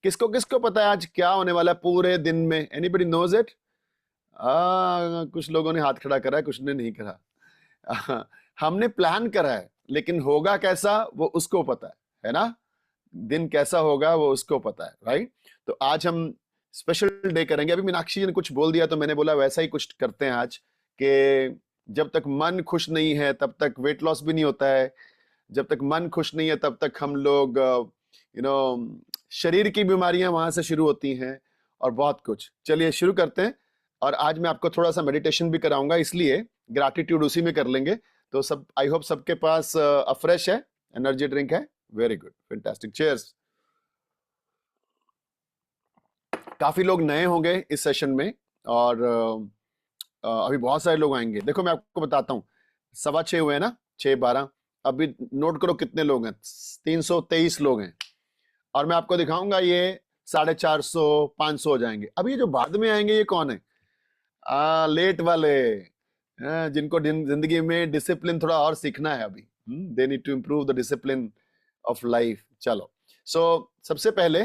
किसको किसको पता है आज क्या होने वाला है पूरे दिन में? Anybody knows it? कुछ लोगों ने हाथ खड़ा करा है, कुछ ने नहीं करा। हमने प्लान करा है, लेकिन होगा कैसा वो उसको पता है ना? दिन कैसा होगा वो उसको पता है, राइट? तो आज हम स्पेशल डे करेंगे। अभी मीनाक्षी जी ने कुछ बोल दिया तो मैंने बोला वैसा ही कुछ करते हैं आज, कि जब तक मन खुश नहीं है तब तक वेट लॉस भी नहीं होता है, जब तक मन खुश नहीं है तब तक हम लोग शरीर की बीमारियां वहां से शुरू होती हैं और बहुत कुछ। चलिए शुरू करते हैं। और आज मैं आपको थोड़ा सा मेडिटेशन भी कराऊंगा, इसलिए ग्रैटिट्यूड उसी में कर लेंगे। तो सब, आई होप सबके पास फ्रेश है, एनर्जी ड्रिंक है। Very good, fantastic, cheers. काफी लोग नए होंगे इस सेशन में, और अभी बहुत सारे लोग आएंगे। देखो मैं आपको बताता हूँ, 6:15 हुए हैं ना, 6:12। अभी नोट करो कितने लोग हैं, 323 लोग हैं। और मैं आपको दिखाऊंगा ये 450, 500 हो जाएंगे। अब ये जो बाद में आएंगे ये कौन है? लेट वाले, जिनको जिंदगी में डिसिप्लिन थोड़ा और सीखना है अभी। They need to improve the discipline of life. चलो, सबसे पहले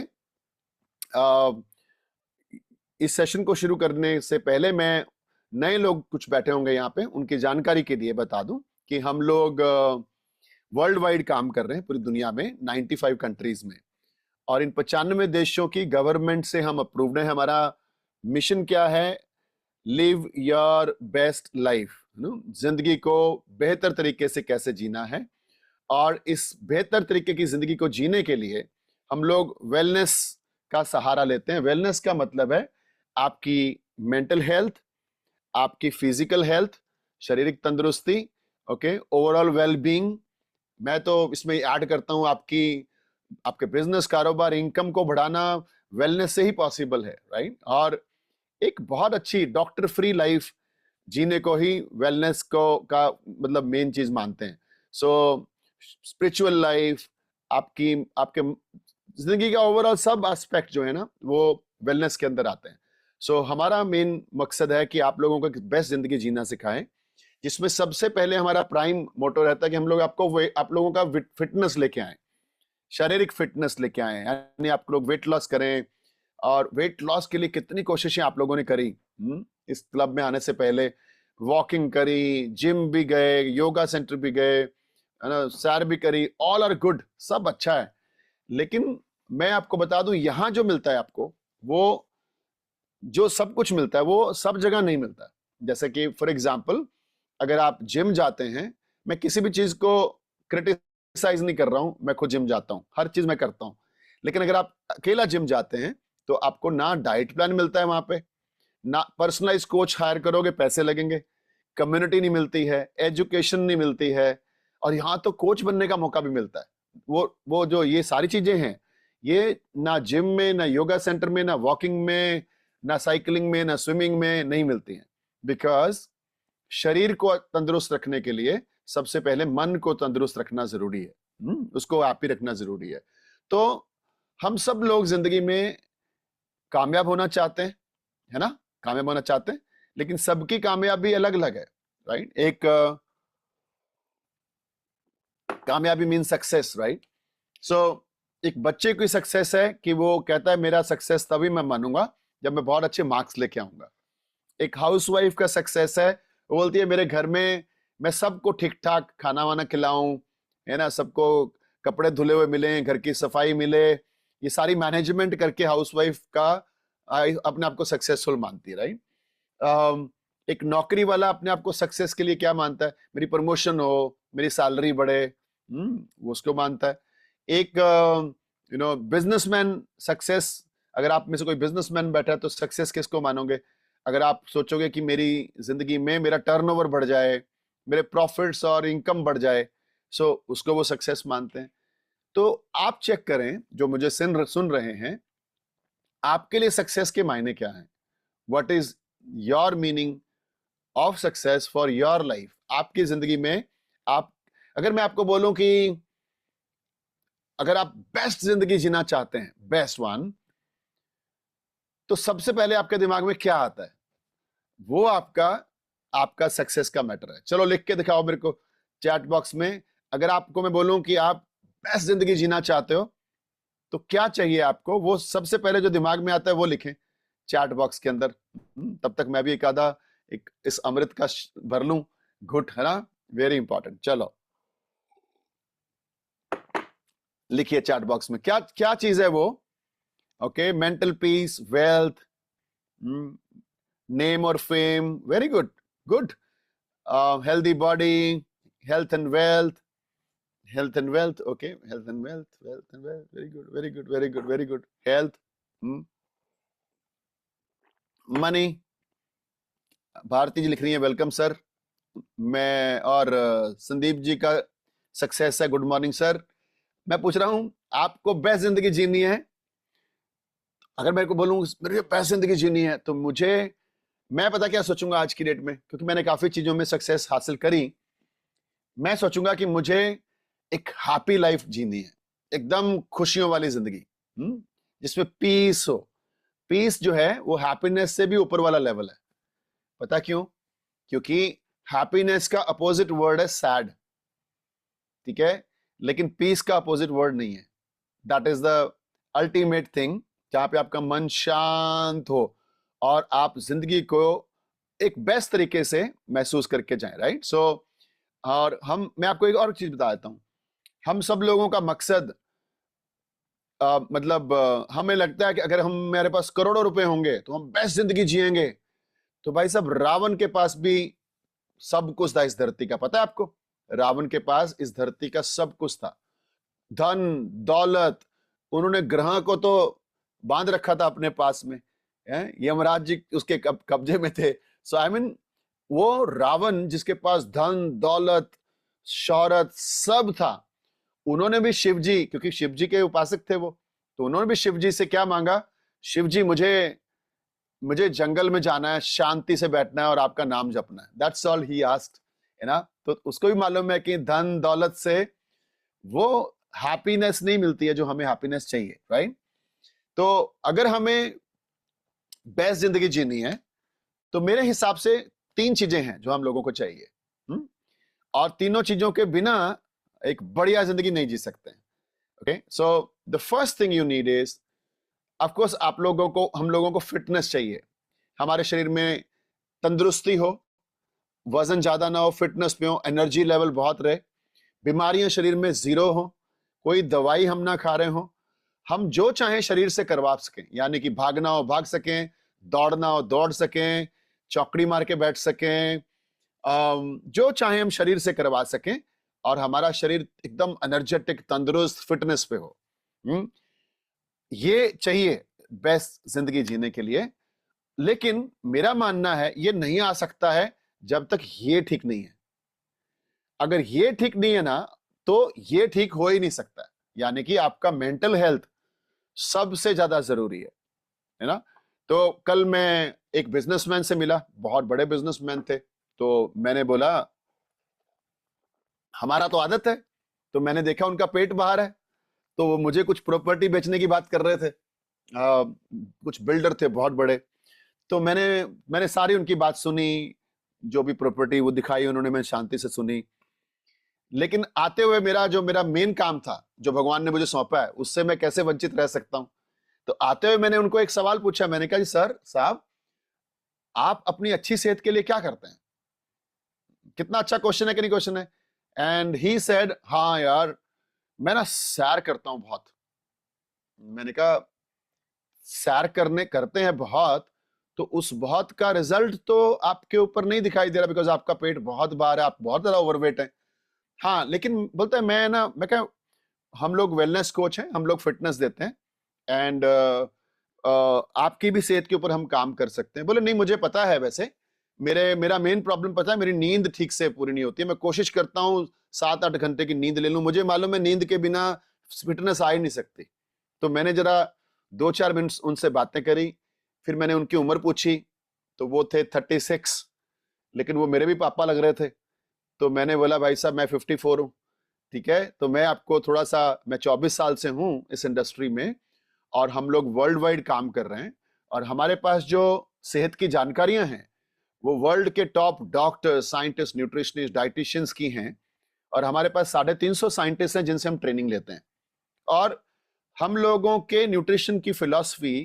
इस सेशन को शुरू करने से पहले मैं, नए लोग कुछ बैठे होंगे यहाँ पे, उनकी जानकारी के लिए बता दूं कि हम लोग वर्ल्ड वाइड काम कर रहे हैं पूरी दुनिया में, 95 कंट्रीज में, और इन 95 देशों की गवर्नमेंट से हम अप्रूव्ड है। हमारा मिशन क्या है? लिव योर बेस्ट लाइफ, जिंदगी को बेहतर तरीके से कैसे जीना है। और इस बेहतर तरीके की जिंदगी को जीने के लिए हम लोग वेलनेस का सहारा लेते हैं। वेलनेस का मतलब है आपकी मेंटल हेल्थ, आपकी फिजिकल हेल्थ, शारीरिक तंदुरुस्ती, ओके, ओवरऑल वेलबींग। मैं तो इसमें ऐड करता हूं आपके बिजनेस, कारोबार, इनकम को बढ़ाना वेलनेस से ही पॉसिबल है, राइट? और एक बहुत अच्छी डॉक्टर फ्री लाइफ जीने को ही वेलनेस को का मतलब मेन चीज मानते हैं। सो स्पिरिचुअल लाइफ, आपके जिंदगी का ओवरऑल सब एस्पेक्ट जो है ना, वो वेलनेस के अंदर आते हैं। सो हमारा मेन मकसद है कि आप लोगों को बेस्ट जिंदगी जीना सिखाएं, जिसमें सबसे पहले हमारा प्राइम मोटो रहता है कि हम लोग आप लोगों का फिटनेस लेके आए, शारीरिक फिटनेस लेके आए, यानी आप लोग वेट लॉस करें। और वेट लॉस के लिए कितनी कोशिशें आप लोगों ने करी इस क्लब में आने से पहले। वॉकिंग करी, जिम भी गए, योगा सेंटर भी गए, है ना, सैर भी करी, ऑल आर गुड, सब अच्छा है। लेकिन मैं आपको बता दूं, यहां जो मिलता है आपको, वो जो सब कुछ मिलता है वो सब जगह नहीं मिलता है। जैसे कि फॉर एग्जाम्पल, अगर आप जिम जाते हैं, मैं किसी भी चीज को क्रिटिसाइज नहीं कर रहा हूं, मैं खुद जिम जाता हूं, हर चीज मैं करता हूं। लेकिन अगर आप अकेला जिम जाते हैं तो आपको ना डाइट प्लान मिलता है वहां पे, ना पर्सनलाइज कोच हायर करोगे, पैसे लगेंगे, कम्युनिटी नहीं मिलती है, एजुकेशन नहीं मिलती है, और यहाँ तो कोच बनने का मौका भी मिलता है। वो जो ये सारी चीजें हैं, ये ना जिम में, ना योगा सेंटर में, ना वॉकिंग में, ना साइकिलिंग में, ना स्विमिंग में नहीं मिलती हैं। बिकॉज शरीर को तंदुरुस्त रखने के लिए सबसे पहले मन को तंदुरुस्त रखना जरूरी है, उसको हैप्पी रखना जरूरी है। तो हम सब लोग जिंदगी में कामयाब होना चाहते हैं, है ना, कामयाब होना चाहते हैं, लेकिन सबकी कामयाबी अलग अलग है, राइट? एक कामयाबी मीन सक्सेस, राइट? सो एक बच्चे की सक्सेस है कि वो कहता है मेरा सक्सेस तभी मैं मानूंगा जब मैं बहुत अच्छे मार्क्स लेके आऊंगा। एक हाउसवाइफ का सक्सेस है, वो बोलती है मेरे घर में मैं सबको ठीक ठाक खाना वाना खिलाऊं, है ना, सबको कपड़े धुले हुए मिले, घर की सफाई मिले, ये सारी मैनेजमेंट करके हाउसवाइफ का अपने आप को सक्सेसफुल मानती है, राइट? एक नौकरी वाला अपने आप को सक्सेस के लिए क्या मानता है? मेरी प्रमोशन हो, मेरी सैलरी बढ़े, वो उसको मानता है। एक बिजनेसमैन सक्सेस, अगर आप में से कोई बिजनेसमैन बैठा है तो सक्सेस किसको मानोगे? अगर आप सोचोगे कि मेरी जिंदगी में मेरा टर्नओवर बढ़ जाए, मेरे प्रॉफिट्स और इनकम बढ़ जाए, सो उसको वो सक्सेस मानते हैं। तो आप चेक करें, जो मुझे सुन रहे हैं, आपके लिए सक्सेस के मायने क्या हैं? What is your meaning of success for your life? आपकी जिंदगी में आप, अगर मैं आपको बोलूं कि अगर आप बेस्ट जिंदगी जीना चाहते हैं, बेस्ट वन, तो सबसे पहले आपके दिमाग में क्या आता है? वो आपका सक्सेस का मैटर है। चलो लिख के दिखाओ मेरे को चैट बॉक्स में। अगर आपको मैं बोलूं कि आप बेस्ट जिंदगी जीना चाहते हो, तो क्या चाहिए आपको, वो सबसे पहले जो दिमाग में आता है वो लिखें चैट बॉक्स के अंदर। तब तक मैं भी एक आधा एक इस अमृत का भर लूं घुट, है ना, वेरी इंपॉर्टेंट। चलो लिखिए चैट बॉक्स में क्या क्या चीज है वो। Okay, mental peace, wealth, name और fame, very good, good. Healthy body, health and wealth, health and wealth, okay, health and wealth, wealth and wealth, very good, very good, very good, very good, health, money। Bharti ji लिख रही है welcome sir. मैं और संदीप जी का success है, good morning sir. मैं पूछ रहा हूं आपको बेस्ट जिंदगी जीनी है, अगर मेरे को बोलूं मेरे को बेस्ट जिंदगी जीनी है तो मुझे, मैं पता क्या सोचूंगा आज की डेट में, क्योंकि मैंने काफी चीजों में सक्सेस हासिल करी, मैं सोचूंगा कि मुझे एक हैप्पी लाइफ जीनी है, एकदम खुशियों वाली जिंदगी, जिसमें पीस हो। पीस जो है वो हैप्पीनेस से भी ऊपर वाला लेवल है। पता क्यों? क्योंकि हैप्पीनेस का अपोजिट वर्ड है सैड, ठीक है, लेकिन पीस का अपोजिट वर्ड नहीं है। That is the ultimate thing, जहां पे आपका मन शांत हो और आप जिंदगी को एक बेस्ट तरीके से महसूस करके जाएं, राइट। सो और मैं आपको एक और चीज बता देता हूं, हम सब लोगों का मकसद मतलब हमें लगता है कि अगर मेरे पास करोड़ों रुपए होंगे तो हम बेस्ट जिंदगी जिएंगे। तो भाई साहब, रावण के पास भी सब कुछ था इस धरती का, पता है आपको? रावण के पास इस धरती का सब कुछ था, धन दौलत, उन्होंने ग्रह को तो बांध रखा था अपने पास में, यमराज जी उसके कब्जे में थे। सो आई मीन, वो रावण जिसके पास धन दौलत शौहरत सब था, उन्होंने भी शिव जी, क्योंकि शिव जी के उपासक थे वो, तो उन्होंने भी शिव जी से क्या मांगा? शिव जी, मुझे जंगल में जाना है, शांति से बैठना है और आपका नाम जपना है। दैट्स ऑल ही आस्क्ड, है ना। तो उसको भी मालूम है कि धन दौलत से वो हैप्पीनेस नहीं मिलती है जो हमें हैप्पीनेस चाहिए, राइट। तो अगर हमें बेस्ट जिंदगी जीनी है तो मेरे हिसाब से 3 चीजें हैं जो हम लोगों को चाहिए, और तीनों चीजों के बिना एक बढ़िया जिंदगी नहीं जी सकते हैं। Okay, so the first thing you need is, of course हम लोगों को फिटनेस चाहिए, हमारे शरीर में तंदुरुस्ती हो, वजन ज्यादा ना हो, फिटनेस पे हो, एनर्जी लेवल बहुत रहे, बीमारियां शरीर में 0 हो, कोई दवाई हम ना खा रहे हो, हम जो चाहें शरीर से करवा सकें, यानी कि भागना हो भाग सकें, दौड़ना हो दौड़ सकें, चौकड़ी मार के बैठ सकें, जो चाहे हम शरीर से करवा सकें और हमारा शरीर एकदम एनर्जेटिक तंदुरुस्त फिटनेस पे हो। ये चाहिए बेस्ट जिंदगी जीने के लिए। लेकिन मेरा मानना है ये नहीं आ सकता है जब तक ये ठीक नहीं है। अगर ये ठीक नहीं है ना, तो ये ठीक हो ही नहीं सकता, यानी कि आपका मेंटल हेल्थ सबसे ज्यादा जरूरी है ना। तो कल मैं एक बिजनेसमैन से मिला, बहुत बड़े बिजनेसमैन थे, तो मैंने बोला हमारा तो आदत है, तो मैंने देखा उनका पेट बाहर है, तो वो मुझे कुछ प्रॉपर्टी बेचने की बात कर रहे थे, कुछ बिल्डर थे बहुत बड़े, तो मैंने सारी उनकी बात सुनी, जो भी प्रॉपर्टी वो दिखाई उन्होंने, मैं शांति से सुनी। लेकिन आते हुए मेरा मेन काम था, जो भगवान ने मुझे सौंपा है, उससे मैं कैसे वंचित रह सकता हूं। तो आते हुए मैंने उनको एक सवाल पूछा, मैंने कहा जी सर साहब, आप अपनी अच्छी सेहत के लिए क्या करते हैं? कितना अच्छा क्वेश्चन है कि नहीं क्वेश्चन है। एंड ही सेड, हाँ यार मैं ना सैर करता हूं बहुत। मैंने कहा सैर करते हैं बहुत, तो उस बहुत का रिजल्ट तो आपके ऊपर नहीं दिखाई दे रहा, बिकॉज आपका पेट बहुत बाहर है, आप बहुत ज्यादा ओवरवेट है। हाँ, लेकिन बोलता है मैं क्या, हम लोग वेलनेस कोच हैं, हम लोग फिटनेस देते हैं, एंड आपकी भी सेहत के ऊपर हम काम कर सकते हैं। बोले नहीं मुझे पता है, वैसे मेरा मेन प्रॉब्लम पता है, मेरी नींद ठीक से पूरी नहीं होती है, मैं कोशिश करता हूँ 7-8 घंटे की नींद ले लूं, मुझे मालूम है नींद के बिना फिटनेस आ ही नहीं सकती। तो मैंने जरा 2-4 मिनट उनसे बातें करी, फिर मैंने उनकी उम्र पूछी, तो वो थे 36, लेकिन वो मेरे भी पापा लग रहे थे। तो मैंने बोला भाई साहब मैं 54 हूँ, ठीक है, तो मैं आपको थोड़ा सा, मैं 24 साल से हूँ इस इंडस्ट्री में, और हम लोग वर्ल्ड वाइड काम कर रहे हैं, और हमारे पास जो सेहत की जानकारियां हैं वो वर्ल्ड के top doctor, scientist, nutritionist, dietitians की हैं, और हमारे पास 350 साइंटिस्ट हैं जिनसे हम ट्रेनिंग लेते हैं। और हम लोगों के न्यूट्रिशन की फिलॉसफी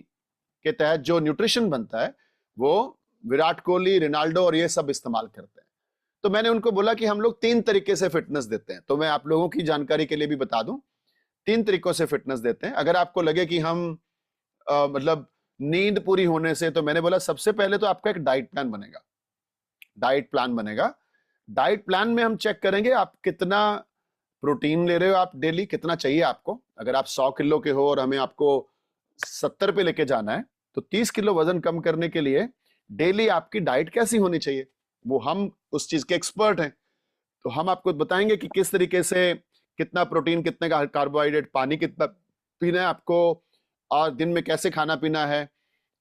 के तहत जो न्यूट्रिशन बनता है वो विराट कोहली, रोनाल्डो और ये सब इस्तेमाल करते हैं। तो मैंने उनको बोला कि हम लोग 3 तरीके से फिटनेस देते हैं। तो मैं आप लोगों की जानकारी के लिए भी बता दूं, 3 तरीकों से फिटनेस देते हैं। अगर आपको लगे कि हम मतलब नींद पूरी होने से, तो मैंने बोला सबसे पहले तो आपका एक डाइट प्लान बनेगा। डाइट प्लान बनेगा। डाइट प्लान में हम चेक करेंगे आप कितना प्रोटीन ले रहे हो, आप डेली कितना चाहिए आपको। अगर आप 100 किलो के हो और हमें आपको 70 पे लेके जाना है, तो 30 किलो वजन कम करने के लिए डेली आपकी डाइट कैसी होनी चाहिए, वो हम उस चीज के एक्सपर्ट हैं। तो हम आपको बताएंगे कि किस तरीके से कितना प्रोटीन, कितने का कार्बोहाइड्रेट, पानी कितना पीना है आपको, और दिन में कैसे खाना पीना है।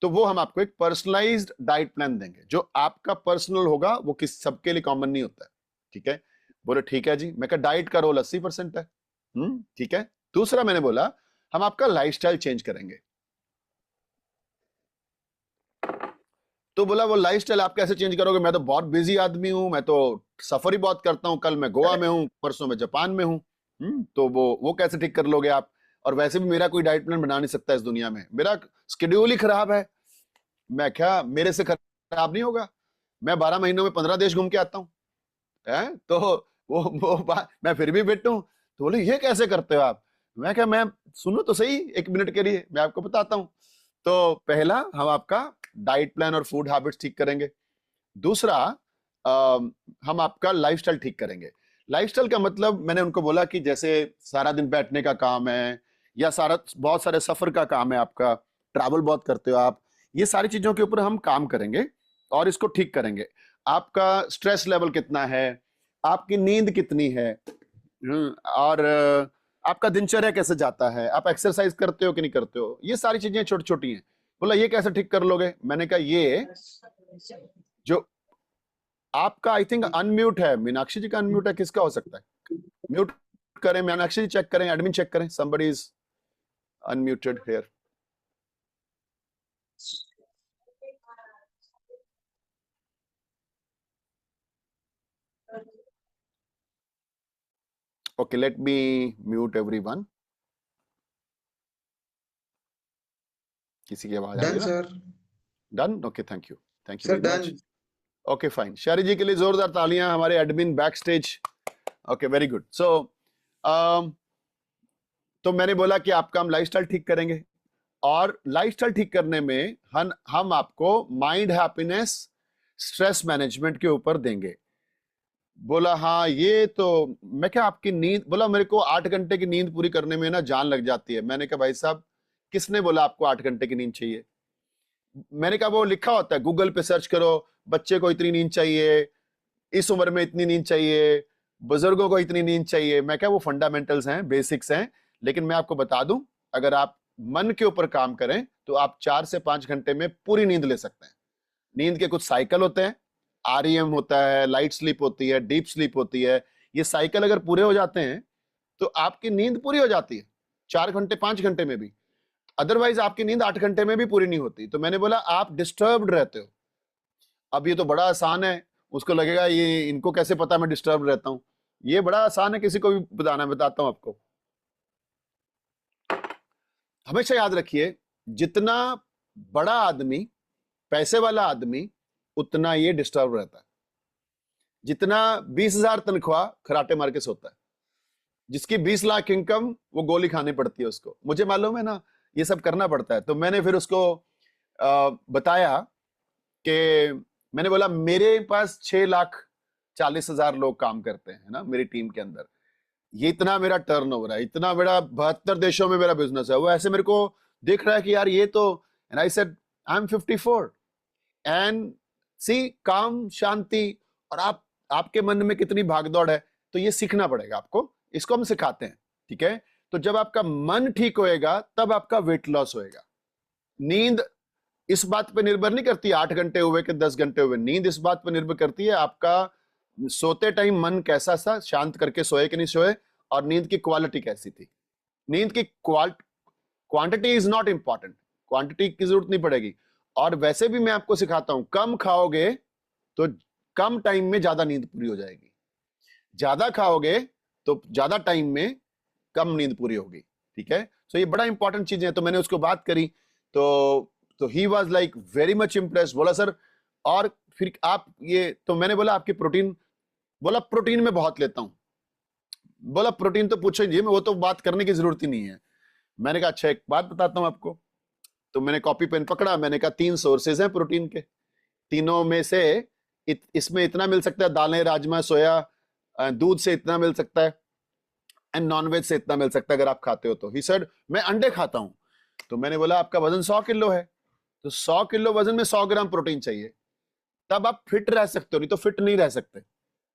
तो वो हम आपको एक पर्सनलाइज्ड डाइट प्लान देंगे। जो आपका पर्सनल होगा वो किस सबके लिए कॉमन नहीं होता है। ठीक है? बोले ठीक है जी। मैं कहा डाइट का रोल 80% है। ठीक है। दूसरा मैंने बोला हम आपका लाइफस्टाइल चेंज करेंगे। तो बोला वो लाइफस्टाइल आप कैसे चेंज करोगे, मैं तो बहुत बिजी आदमी हूं, मैं तो सफर ही बहुत करता हूं, कल मैं गोवा में हूं, परसों में जापान में हूं। तो वो कैसे ठीक कर लोगे आप? और वैसे भी मेरा कोई डाइट प्लान बना नहीं सकता इस दुनिया में, मेरा स्केड्यूल ही खराब है। मैं क्या, मेरे से खराब नहीं होगा? मैं 12 महीनों में 15 देश घूम के आता हूँ। तो मैं फिर भी फिट हूँ। तो बोले ये कैसे करते हो आप? मैं क्या, मैं सुनो तो सही 1 मिनट के लिए, मैं आपको बताता हूँ। तो पहला हम आपका डाइट प्लान और फूड हैबिट्स ठीक करेंगे। दूसरा हम आपका लाइफस्टाइल ठीक करेंगे। लाइफस्टाइल का मतलब मैंने उनको बोला कि जैसे सारा दिन बैठने का काम है, या बहुत सारे सफर का काम है, आपका ट्रैवल बहुत करते हो आप, ये सारी चीजों के ऊपर हम काम करेंगे और इसको ठीक करेंगे। आपका स्ट्रेस लेवल कितना है, आपकी नींद कितनी है, और आपका दिनचर्या कैसे जाता है, आप एक्सरसाइज करते हो कि नहीं करते हो, ये सारी चीजें छोटी छोटी हैं। बोला ये कैसे ठीक कर लोगे? मैंने कहा ये जो आपका, आई थिंक अनम्यूट है, मीनाक्षी जी का अनम्यूट है, किसका हो सकता है? म्यूट करें, मीनाक्षी जी चेक करें, एडमिन चेक करें, somebody is unmuted here. Okay, let me mute everyone. किसी की आवाज आ रही डन है ना? Sir. Done, okay, thank you sir very done. Much. Okay fine, Shari ji के लिए जोरदार तालियां, हमारे admin back stage. Okay very good. So तो मैंने बोला कि आपका हम लाइफस्टाइल ठीक करेंगे, और लाइफस्टाइल ठीक करने में हम आपको माइंड हैप्पीनेस, स्ट्रेस मैनेजमेंट के ऊपर देंगे। बोला हाँ ये तो। मैं क्या, आपकी नींद, बोला मेरे को 8 घंटे की नींद पूरी करने में ना जान लग जाती है। मैंने कहा भाई साहब किसने बोला आपको 8 घंटे की नींद चाहिए? मैंने कहा वो लिखा होता है, गूगल पे सर्च करो, बच्चे को इतनी नींद चाहिए, इस उम्र में इतनी नींद चाहिए, बुजुर्गों को इतनी नींद चाहिए। मैं क्या, वो फंडामेंटल्स हैं, बेसिक्स हैं। लेकिन मैं आपको बता दूं, अगर आप मन के ऊपर काम करें तो आप 4 से 5 घंटे में पूरी नींद ले सकते हैं। नींद के कुछ साइकिल होते हैं, आरईएम होता है, लाइट स्लीप होती है, डीप स्लीप होती है। ये साइकिल अगर पूरे हो जाते हैं तो आपकी नींद पूरी हो जाती है 4 घंटे 5 घंटे में भी। अदरवाइज आपकी नींद 8 घंटे में भी पूरी नहीं होती। तो मैंने बोला आप डिस्टर्ब्ड रहते हो। अब ये तो बड़ा आसान है, उसको लगेगा ये इनको कैसे पता मैं डिस्टर्ब रहता हूं। ये बड़ा आसान है, किसी को भी बताना, बताता हूं आपको। हमेशा याद रखिए, जितना बड़ा आदमी, पैसे वाला आदमी, उतना ये डिस्टर्ब रहता है। जितना 20,000 तनख्वाह, खराटे मार के सोता है। जिसकी 20 लाख इनकम, वो गोली खानी पड़ती है उसको। मुझे मालूम है ना, ये सब करना पड़ता है। तो मैंने फिर उसको बताया कि मैंने बोला मेरे पास 6,40,000 लोग काम करते हैं ना मेरी टीम के अंदर। ये इतना मेरा टर्नओवर है, इतना बड़ा 72 देशों में मेरा बिजनेस है। वो ऐसे मेरे को देख रहा है कि यार ये तो, and I said I am 54 and see calm, शांति। और आपके मन में कितनी भागदौड़ है। तो ये सीखना पड़ेगा आपको, इसको हम सिखाते हैं। ठीक है? तो जब आपका मन ठीक होएगा तब आपका वेट लॉस होएगा। नींद इस बात पे निर्भर नहीं करती 8 घंटे हुए कि 10 घंटे हुए। नींद इस बात पे निर्भर करती है आपका सोते टाइम मन कैसा सा, शांत करके सोए कि नहीं सोए, और नींद की क्वालिटी कैसी थी। नींद की quantity is not important, quantity की जरूरत नहीं पड़ेगी। और वैसे भी मैं आपको सिखाता हूं, कम खाओगे तो कम टाइम में ज्यादा नींद पूरी हो जाएगी, ज्यादा खाओगे तो ज्यादा टाइम में कम नींद पूरी होगी। ठीक है। सो ये बड़ा इंपॉर्टेंट चीज है। तो मैंने उसको बात करी, तो he was like very much impressed. बोला सर और फिर आप ये, तो मैंने बोला आपकी प्रोटीन, बोला प्रोटीन में बहुत लेता हूं। बोला प्रोटीन तो पूछो जी, वो तो बात करने की जरूरत ही नहीं है। मैंने कहा अच्छा एक बात बताता हूं आपको। तो मैंने कॉपी पेन पकड़ा, मैंने कहा 3 सोर्सेज हैं प्रोटीन के, तीनों में से इसमें इतना मिल सकता है, दालें, राजमा, सोया, दूध से इतना मिल सकता है, एंड नॉनवेज से इतना मिल सकता है अगर आप खाते हो तो। ही सेड मैं अंडे खाता हूं। तो मैंने बोला आपका वजन 100 किलो है, तो 100 किलो वजन में 100 ग्राम प्रोटीन चाहिए, तब आप फिट रह सकते हो, नहीं तो फिट नहीं रह सकते।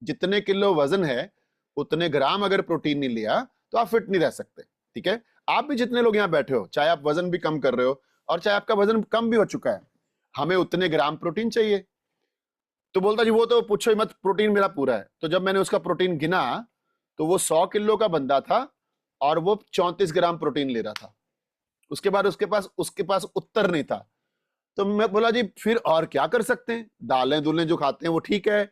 जितने किलो वजन है उतने ग्राम अगर प्रोटीन नहीं लिया तो आप फिट नहीं रह सकते। ठीक है, आप भी जितने लोग यहाँ बैठे हो, चाहे आप वजन भी कम कर रहे हो और चाहे आपका वजन कम भी हो चुका है, हमें उतने ग्राम प्रोटीन चाहिए। तो बोलता जी वो तो पूछो ही मत, प्रोटीन मेरा पूरा है। तो जब मैंने उसका प्रोटीन गिना तो वो 100 किलो का बंदा था और वो 34 ग्राम प्रोटीन ले रहा था। उसके बाद उसके पास उत्तर नहीं था। तो मैं बोला जी फिर और क्या कर सकते हैं, दालें दुलें जो खाते हैं वो ठीक है,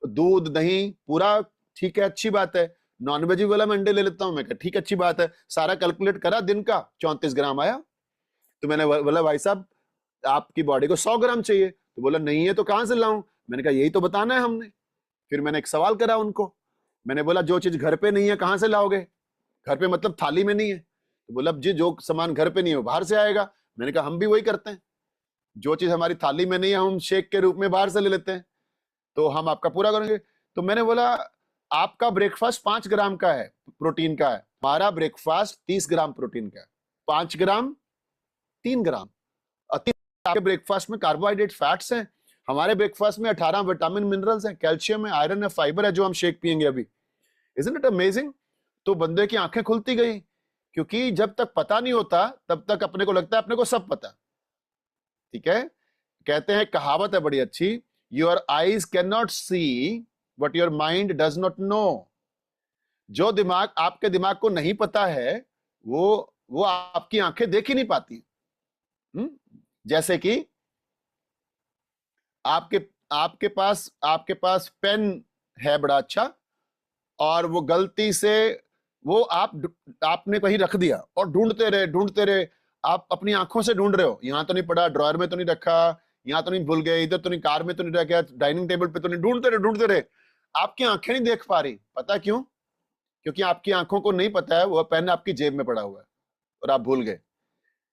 दूध दही पूरा ठीक है, अच्छी बात है। नॉनवेज भी बोला मैं अंडे ले लेता हूं, मैं कहा ठीक अच्छी बात है। सारा कैलकुलेट करा, दिन का 34 ग्राम आया। तो मैंने बोला भाई साहब आपकी बॉडी को 100 ग्राम चाहिए। तो बोला नहीं है तो कहां से लाऊं। मैंने कहा यही तो बताना है हमने। फिर मैंने एक सवाल करा उनको, मैंने बोला जो चीज घर पे नहीं है कहां से लाओगे, घर पे मतलब थाली में नहीं है। तो बोला जी जो सामान घर पे नहीं है वो बाहर से आएगा। मैंने कहा हम भी वही करते हैं, जो चीज हमारी थाली में नहीं है हम शेक के रूप में बाहर से ले लेते हैं, तो हम आपका पूरा करेंगे। तो मैंने बोला आपका ब्रेकफास्ट 5 ग्राम का है, प्रोटीन का है, हमारा ब्रेकफास्ट 30 ग्राम प्रोटीन का है। 5 ग्राम 3 ग्राम, आपके ब्रेकफास्ट में कार्बोहाइड्रेट फैट्स हैं, हमारे ब्रेकफास्ट में 18 विटामिन मिनरल्स हैं, कैल्शियम है, आयरन है, फाइबर है, जो हम शेक पियेंगे अभी। Isn't it amazing. तो बंदे की आंखें खुलती गई, क्योंकि जब तक पता नहीं होता तब तक अपने को लगता है अपने को सब पता। ठीक है, कहते हैं कहावत है बड़ी अच्छी, your eyes can not see what your mind does not know. जो दिमाग आपके दिमाग को नहीं पता है वो आपकी आंखें देख ही नहीं पाती। जैसे कि आपके पास पेन है बड़ा अच्छा, और वो गलती से वो आपने कहीं रख दिया और ढूंढते रहे, आप अपनी आंखों से ढूंढ रहे हो, यहां तो नहीं पड़ा, ड्रॉयर में तो नहीं रखा, यहां तो नहीं भूल गए, इधर तो नहीं, कार में तो नहीं रखा, डाइनिंग टेबल पे तो नहीं, ढूंढते रहे, आपकी आंखें नहीं देख पा रही। पता क्यों? क्योंकि आपकी आंखों को नहीं पता है वो पेन आपकी जेब में पड़ा हुआ है और आप भूल गए।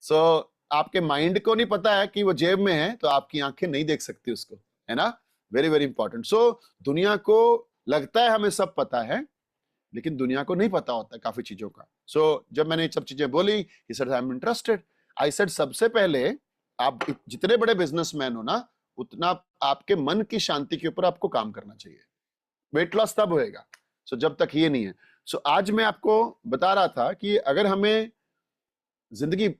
सो आपके माइंड को नहीं पता है कि वो जेब में है, तो आपकी आंखें नहीं देख सकती उसको, है ना। Very very important. सो दुनिया को लगता है हमें सब पता है, लेकिन दुनिया को नहीं पता होता काफी चीजों का। सो जब मैंने सब चीजें बोली, he said, I'm interested. I said, सबसे पहले आप जितने बड़े बिजनेसमैन हो ना, उतना आपके मन की शांति के ऊपर आपको काम करना चाहिए। वेट लॉस तब होएगा। सो जब तक ये नहीं है। सो आज मैं आपको बता रहा था कि अगर हमें जिंदगी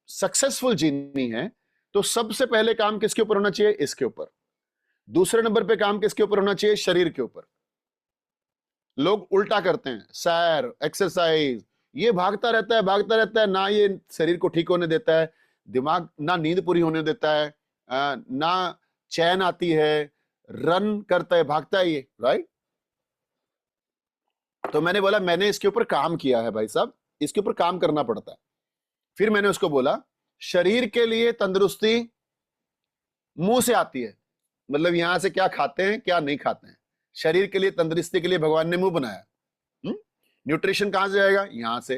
सक्सेसफुल जीनी है तो सबसे पहले काम किसके ऊपर होना चाहिए? इसके ऊपर। दूसरे नंबर पे काम किसके ऊपर होना चाहिए? शरीर के ऊपर। लोग उल्टा करते हैं, सैर, एक्सरसाइज, ये भागता रहता है, ना ये शरीर को ठीक होने देता है, दिमाग ना नींद पूरी होने देता है, ना चैन आती है, रन करता है, भागता है ये, राइट। तो मैंने बोला मैंने इसके ऊपर काम किया है भाई साहब, इसके ऊपर काम करना पड़ता है। फिर मैंने उसको बोला शरीर के लिए तंदुरुस्ती मुंह से आती है, मतलब यहां से क्या खाते हैं क्या नहीं खाते हैं। शरीर के लिए तंदुरुस्ती के लिए भगवान ने मुंह बनाया। न्यूट्रिशन कहां से जाएगा? यहां से।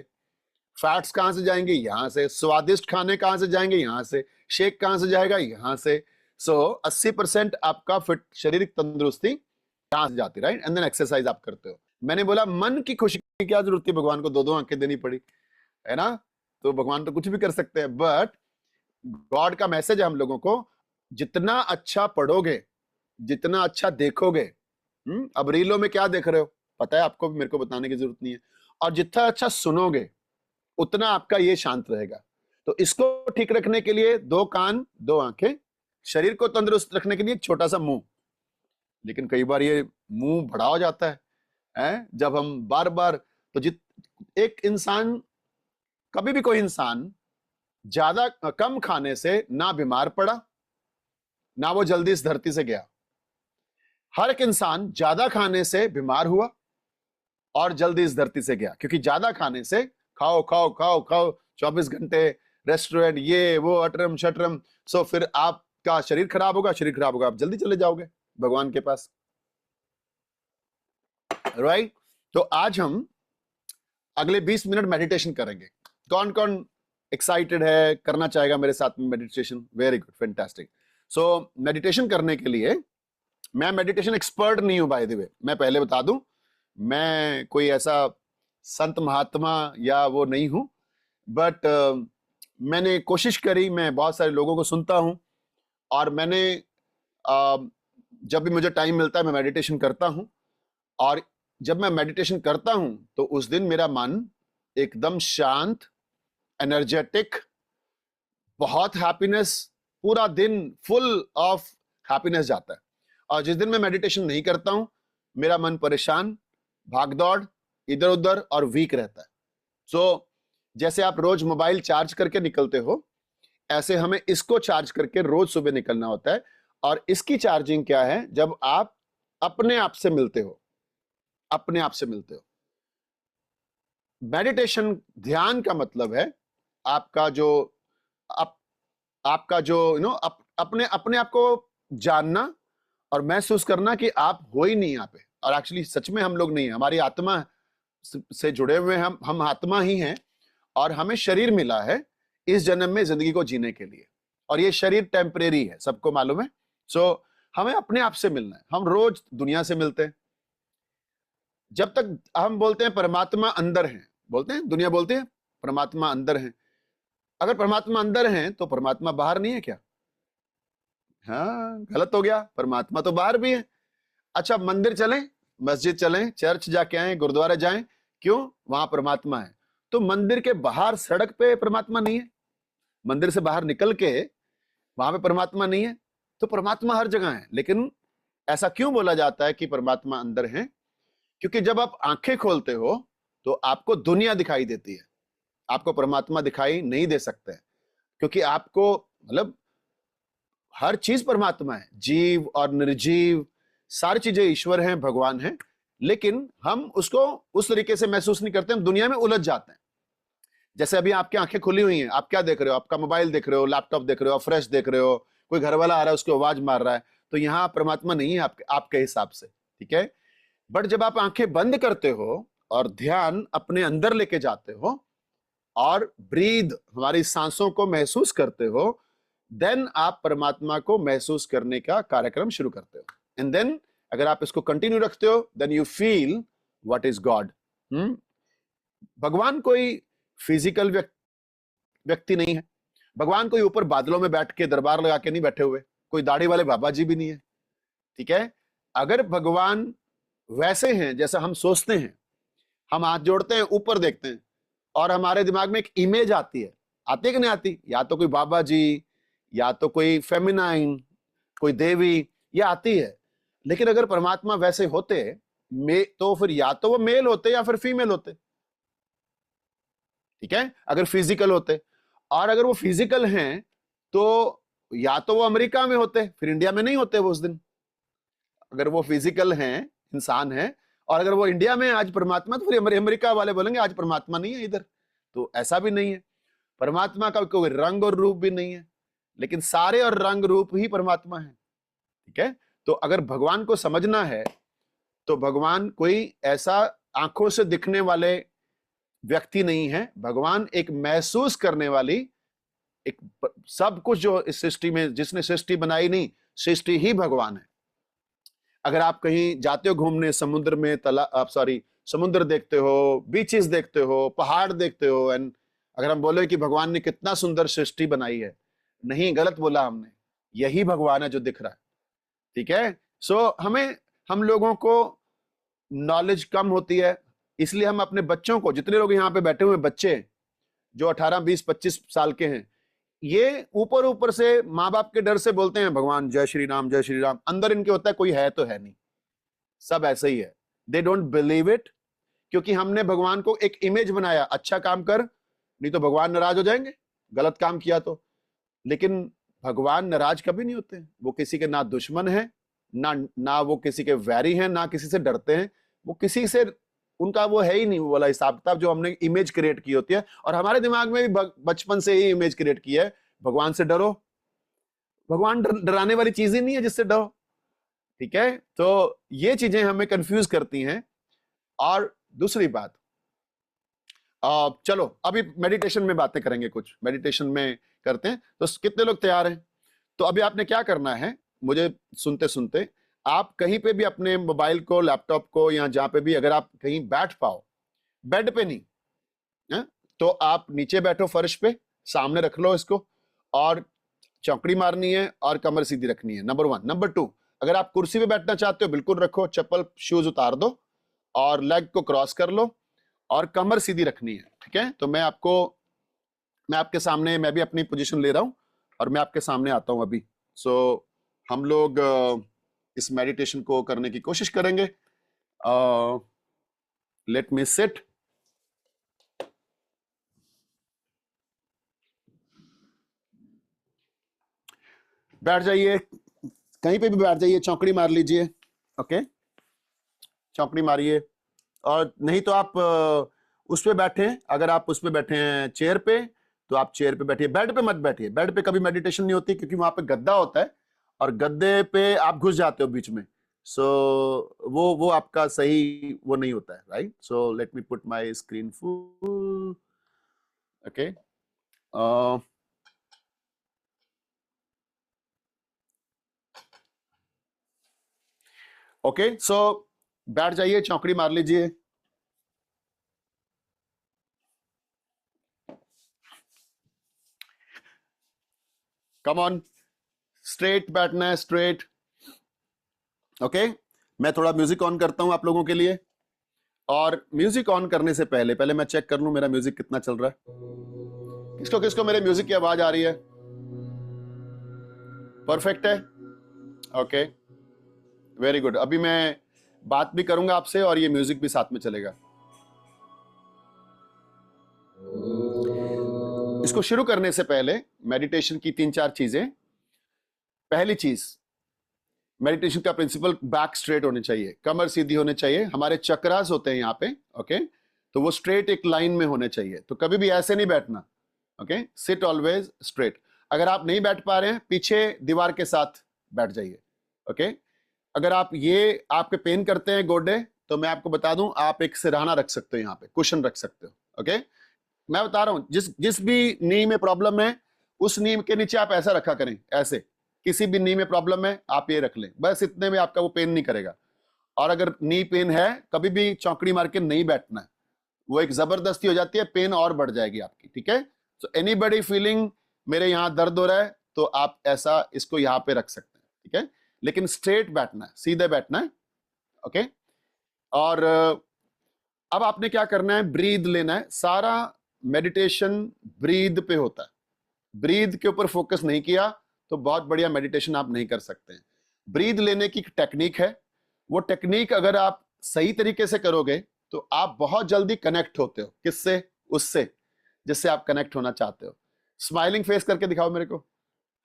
फैट्स कहां से जाएंगे? यहां से। स्वादिष्ट खाने कहां से जाएंगे? यहां से। शेक कहां से जाएगा? यहां से। सो 80% आपका फिट शारीरिक तंदुरुस्ती कहां से जाती, राइट। एंड देन एक्सरसाइज आप करते हो। मैंने बोला मन की खुशी की क्या जरूरत थी भगवान को 2-2 आंखें देनी पड़ी, है ना। तो भगवान तो कुछ भी कर सकते हैं, बट गॉड का मैसेज है हम लोगों को, जितना अच्छा पढ़ोगे, जितना अच्छा देखोगे, अब रीलों में क्या देख रहे हो पता है आपको, मेरे को बताने की जरूरत नहीं है, और जितना अच्छा सुनोगे उतना आपका ये शांत रहेगा। तो इसको ठीक रखने के लिए 2 कान 2 आंखें, शरीर को तंदुरुस्त रखने के लिए एक छोटा सा मुंह। लेकिन कई बार ये मुंह बड़ा हो जाता है जब हम बार बार, तो एक इंसान, कभी भी कोई इंसान ज्यादा कम खाने से ना बीमार पड़ा ना वो जल्दी इस धरती से गया। हर एक इंसान ज्यादा खाने से बीमार हुआ और जल्दी इस धरती से गया, क्योंकि ज्यादा खाने से खाओ खाओ खाओ खाओ, 24 घंटे रेस्टोरेंट, ये वो, अटरम शटरम। सो फिर आपका शरीर खराब होगा, शरीर खराब होगा, आप जल्दी चले जाओगे भगवान के पास, राइट? तो आज हम अगले 20 मिनट मेडिटेशन करेंगे। कौन कौन एक्साइटेड है, करना चाहेगा मेरे साथ में meditation? Very good, fantastic. So meditation करने के लिए, मैं मेडिटेशन एक्सपर्ट नहीं हूं बाय द वे, मैं पहले बता दूं, मैं कोई ऐसा संत महात्मा या वो नहीं हूं, बट मैंने कोशिश करी, मैं बहुत सारे लोगों को सुनता हूं, और मैंने जब भी मुझे टाइम मिलता है मैं मेडिटेशन करता हूं, और जब मैं मेडिटेशन करता हूं तो उस दिन मेरा मन एकदम शांत, एनर्जेटिक, बहुत हैप्पीनेस, पूरा दिन फुल ऑफ हैप्पीनेस जाता है। और जिस दिन मैं मेडिटेशन नहीं करता हूं, मेरा मन परेशान, भागदौड़, इधर उधर और वीक रहता है। सो जैसे आप रोज मोबाइल चार्ज करके निकलते हो, ऐसे हमें इसको चार्ज करके रोज सुबह निकलना होता है। और इसकी चार्जिंग क्या है? जब आप अपने आप से मिलते हो, अपने आप से मिलते हो। मेडिटेशन, ध्यान का मतलब है आपका जो आपका जो अपने अपने आप को जानना और महसूस करना कि आप हो ही नहीं यहाँ पे, और एक्चुअली सच में हम लोग नहीं है, हमारी आत्मा से जुड़े हुए हम आत्मा ही हैं, और हमें शरीर मिला है इस जन्म में जिंदगी को जीने के लिए, और ये शरीर टेम्परेरी है, सबको मालूम है। सो हमें अपने आप से मिलना है। हम रोज दुनिया से मिलते हैं, जब तक हम बोलते हैं परमात्मा अंदर है, बोलते हैं, दुनिया बोलती है परमात्मा अंदर है। अगर परमात्मा अंदर है तो परमात्मा बाहर नहीं है क्या? हाँ, गलत हो गया, परमात्मा तो बाहर भी है। अच्छा, मंदिर चलें, मस्जिद चलें, चर्च जाके आए, गुरुद्वारा जाएं, क्यों? वहां परमात्मा है। तो मंदिर के बाहर सड़क पे परमात्मा नहीं है? मंदिर से बाहर निकल के वहां पे परमात्मा नहीं है? तो परमात्मा हर जगह है। लेकिन ऐसा क्यों बोला जाता है कि परमात्मा अंदर है? क्योंकि जब आप आंखें खोलते हो तो आपको दुनिया दिखाई देती है, आपको परमात्मा दिखाई नहीं दे सकते, क्योंकि आपको मतलब हर चीज परमात्मा है, जीव और निर्जीव सारी चीजें ईश्वर हैं, भगवान हैं, लेकिन हम उसको उस तरीके से महसूस नहीं करते, हम दुनिया में उलझ जाते हैं। जैसे अभी आपकी आंखें खुली हुई हैं, आप क्या देख रहे हो? आपका मोबाइल देख रहे हो, लैपटॉप देख रहे हो, फ्रेश देख रहे हो, कोई घर वाला आ रहा है उसकी आवाज मार रहा है, तो यहाँ परमात्मा नहीं है आपके हिसाब से, ठीक है? बट जब आप आंखें बंद करते हो और ध्यान अपने अंदर लेके जाते हो और ब्रीद, हमारी सांसों को महसूस करते हो, देन आप परमात्मा को महसूस करने का कार्यक्रम शुरू करते हो। एंड देन अगर आप इसको कंटिन्यू रखते हो, then you feel what is God. भगवान कोई फिजिकल व्यक्ति नहीं है, भगवान कोई ऊपर बादलों में बैठ के दरबार लगा के नहीं बैठे हुए, कोई दाढ़ी वाले बाबा जी भी नहीं है, ठीक है? अगर भगवान वैसे हैं जैसा हम सोचते हैं, हम हाथ जोड़ते हैं, ऊपर देखते हैं, और हमारे दिमाग में एक इमेज आती है कि नहीं आती? या तो कोई बाबा जी, या तो कोई फेमिनाइन, कोई देवी, ये आती है। लेकिन अगर परमात्मा वैसे होते तो फिर या तो वो मेल होते या फिर फीमेल होते, ठीक है? अगर फिजिकल होते, और अगर वो फिजिकल हैं तो या तो वो अमेरिका में होते, फिर इंडिया में नहीं होते वो उस दिन। अगर वो फिजिकल हैं, इंसान हैं, और अगर वो इंडिया में आज परमात्मा, तो फिर अमेरिका वाले बोलेंगे आज परमात्मा नहीं है इधर। तो ऐसा भी नहीं है, परमात्मा का कोई रंग और रूप भी नहीं है, लेकिन सारे और रंग रूप ही परमात्मा है, ठीक है? तो अगर भगवान को समझना है तो भगवान कोई ऐसा आंखों से दिखने वाले व्यक्ति नहीं है, भगवान एक महसूस करने वाली, एक सब कुछ जो इस सृष्टि में, जिसने सृष्टि बनाई नहीं, सृष्टि ही भगवान है। अगर आप कहीं जाते हो घूमने, समुद्र में समुद्र देखते हो, बीचेस देखते हो, पहाड़ देखते हो, एंड अगर हम बोले कि भगवान ने कितना सुंदर सृष्टि बनाई है, नहीं, गलत बोला हमने, यही भगवान है जो दिख रहा है, ठीक है? सो हम लोगों को नॉलेज कम होती है, इसलिए हम अपने बच्चों को, जितने लोग यहाँ पे बैठे हुए बच्चे जो 18, 20, 25 साल के हैं, ये ऊपर ऊपर से माँ बाप के डर से बोलते हैं भगवान जय श्री राम, जय श्री राम, अंदर इनके होता है कोई है तो है नहीं, सब ऐसे ही है। दे डोंट बिलीव इट, क्योंकि हमने भगवान को एक इमेज बनाया, अच्छा काम कर नहीं तो भगवान नाराज हो जाएंगे, गलत काम किया तो। लेकिन भगवान नाराज कभी नहीं होते, वो किसी के ना दुश्मन है, ना वो किसी के वैरी हैं, ना किसी से डरते हैं, वो किसी से उनका वो है ही नहीं वो वाला हिसाब किताब जो हमने इमेज क्रिएट की होती है। और हमारे दिमाग में भी बचपन से ही इमेज क्रिएट की है, भगवान से डरो, भगवान डराने वाली चीज ही नहीं है जिससे डरो। ठीक है, तो ये चीजें हमें कंफ्यूज करती हैं। और दूसरी बात, चलो अभी मेडिटेशन में बातें करेंगे, कुछ मेडिटेशन में करते हैं। तो कितने लोग तैयार हैं? तो अभी आपने क्या करना है, मुझे सुनते सुनते आप कहीं पे भी अपने मोबाइल को, लैपटॉप को, या जहां पे भी अगर आप कहीं बैठ पाओ, बेड पे नहीं है, तो आप नीचे बैठो, फर्श पे, सामने रख लो इसको, और चौकड़ी मारनी है और कमर सीधी रखनी है, नंबर 1। नंबर 2, अगर आप कुर्सी पे बैठना चाहते हो बिल्कुल रखो, चप्पल शूज उतार दो और लेग को क्रॉस कर लो और कमर सीधी रखनी है। ठीक है, तो मैं आपके सामने, मैं भी अपनी पोजीशन ले रहा हूं और मैं आपके सामने आता हूं अभी। सो हम लोग इस मेडिटेशन को करने की कोशिश करेंगे। Let me sit. बैठ जाइए, कहीं पे भी बैठ जाइए, चौकड़ी मार लीजिए। ओके, चौकड़ी मारिए। और नहीं तो आप उस पे बैठे, अगर आप उस पे बैठे हैं चेयर पे, तो आप चेयर पे बैठिए, बेड पे मत बैठिए। बेड पे कभी मेडिटेशन नहीं होती, क्योंकि वहां पे गद्दा होता है और गद्दे पे आप घुस जाते हो बीच में। सो वो आपका सही वो नहीं होता है, right? So let me put my screen full. Okay, okay, so बैठ जाइए, चौकड़ी मार लीजिए। कम ऑन, स्ट्रेट बैठना है, स्ट्रेट। ओके, मैं थोड़ा म्यूजिक ऑन करता हूं आप लोगों के लिए। और म्यूजिक ऑन करने से पहले मैं चेक कर लूं मेरा म्यूजिक कितना चल रहा है। किसको किसको मेरे म्यूजिक की आवाज आ रही है? परफेक्ट है, ओके, वेरी गुड। अभी मैं बात भी करूंगा आपसे और ये म्यूजिक भी साथ में चलेगा। इसको शुरू करने से पहले मेडिटेशन की 3-4 चीजें। पहली चीज, मेडिटेशन का प्रिंसिपल, बैक स्ट्रेट होने चाहिए, कमर सीधी होने चाहिए। हमारे चक्रास होते हैं यहाँ पे, ओके, तो वो स्ट्रेट एक लाइन में होने चाहिए। तो कभी भी ऐसे नहीं बैठना, ओके, सिट ऑलवेज स्ट्रेट। अगर आप नहीं बैठ पा रहे हैं, पीछे दीवार के साथ बैठ जाइए। ओके, अगर आप ये आपके पेन करते हैं गोडे, तो मैं आपको बता दूं, आप एक सिरहाना रख सकते हो, यहाँ पे कुशन रख सकते हो। ओके, मैं बता रहा हूं, जिस भी नी में प्रॉब्लम है, उस नी के नीचे आप ऐसा रखा करें, ऐसे। किसी भी नी में प्रॉब्लम है, आप ये रख लें, बस इतने में आपका वो पेन नहीं करेगा। और अगर नी पेन है, कभी भी चौकड़ी मार के नहीं बैठना है, वो एक जबरदस्ती हो जाती है, पेन और बढ़ जाएगी आपकी। ठीक है, सो एनीबॉडी फीलिंग मेरे यहाँ दर्द हो रहा है, तो आप ऐसा इसको यहाँ पे रख सकते हैं। ठीक है, लेकिन स्ट्रेट बैठना है, सीधे बैठना है। ओके, और अब आपने क्या करना है, ब्रीद लेना है। सारा मेडिटेशन ब्रीद पे होता है। ब्रीद के ऊपर फोकस नहीं किया तो बहुत बढ़िया मेडिटेशन आप नहीं कर सकते हैं। ब्रीद लेने की टेक्निक है, वो टेक्निक अगर आप सही तरीके से करोगे तो आप बहुत जल्दी कनेक्ट होते हो। किससे? उससे जिससे आप कनेक्ट होना चाहते हो। स्माइलिंग फेस करके दिखाओ मेरे को।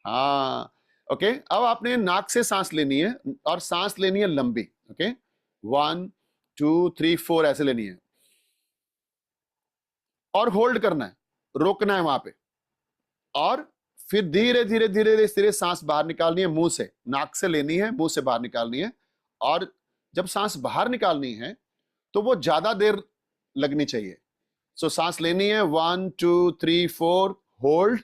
हाँ, ओके, अब आपने नाक से सांस लेनी है और सांस लेनी है लंबी। ओके, 1 2 3 4 ऐसे लेनी है और होल्ड करना है, रोकना है वहां पे, और फिर धीरे धीरे धीरे धीरे सांस बाहर निकालनी है मुंह से। नाक से लेनी है, मुंह से बाहर निकालनी है। और जब सांस बाहर निकालनी है तो वो ज्यादा देर लगनी चाहिए। सो सांस लेनी है 1 2 3 4, होल्ड,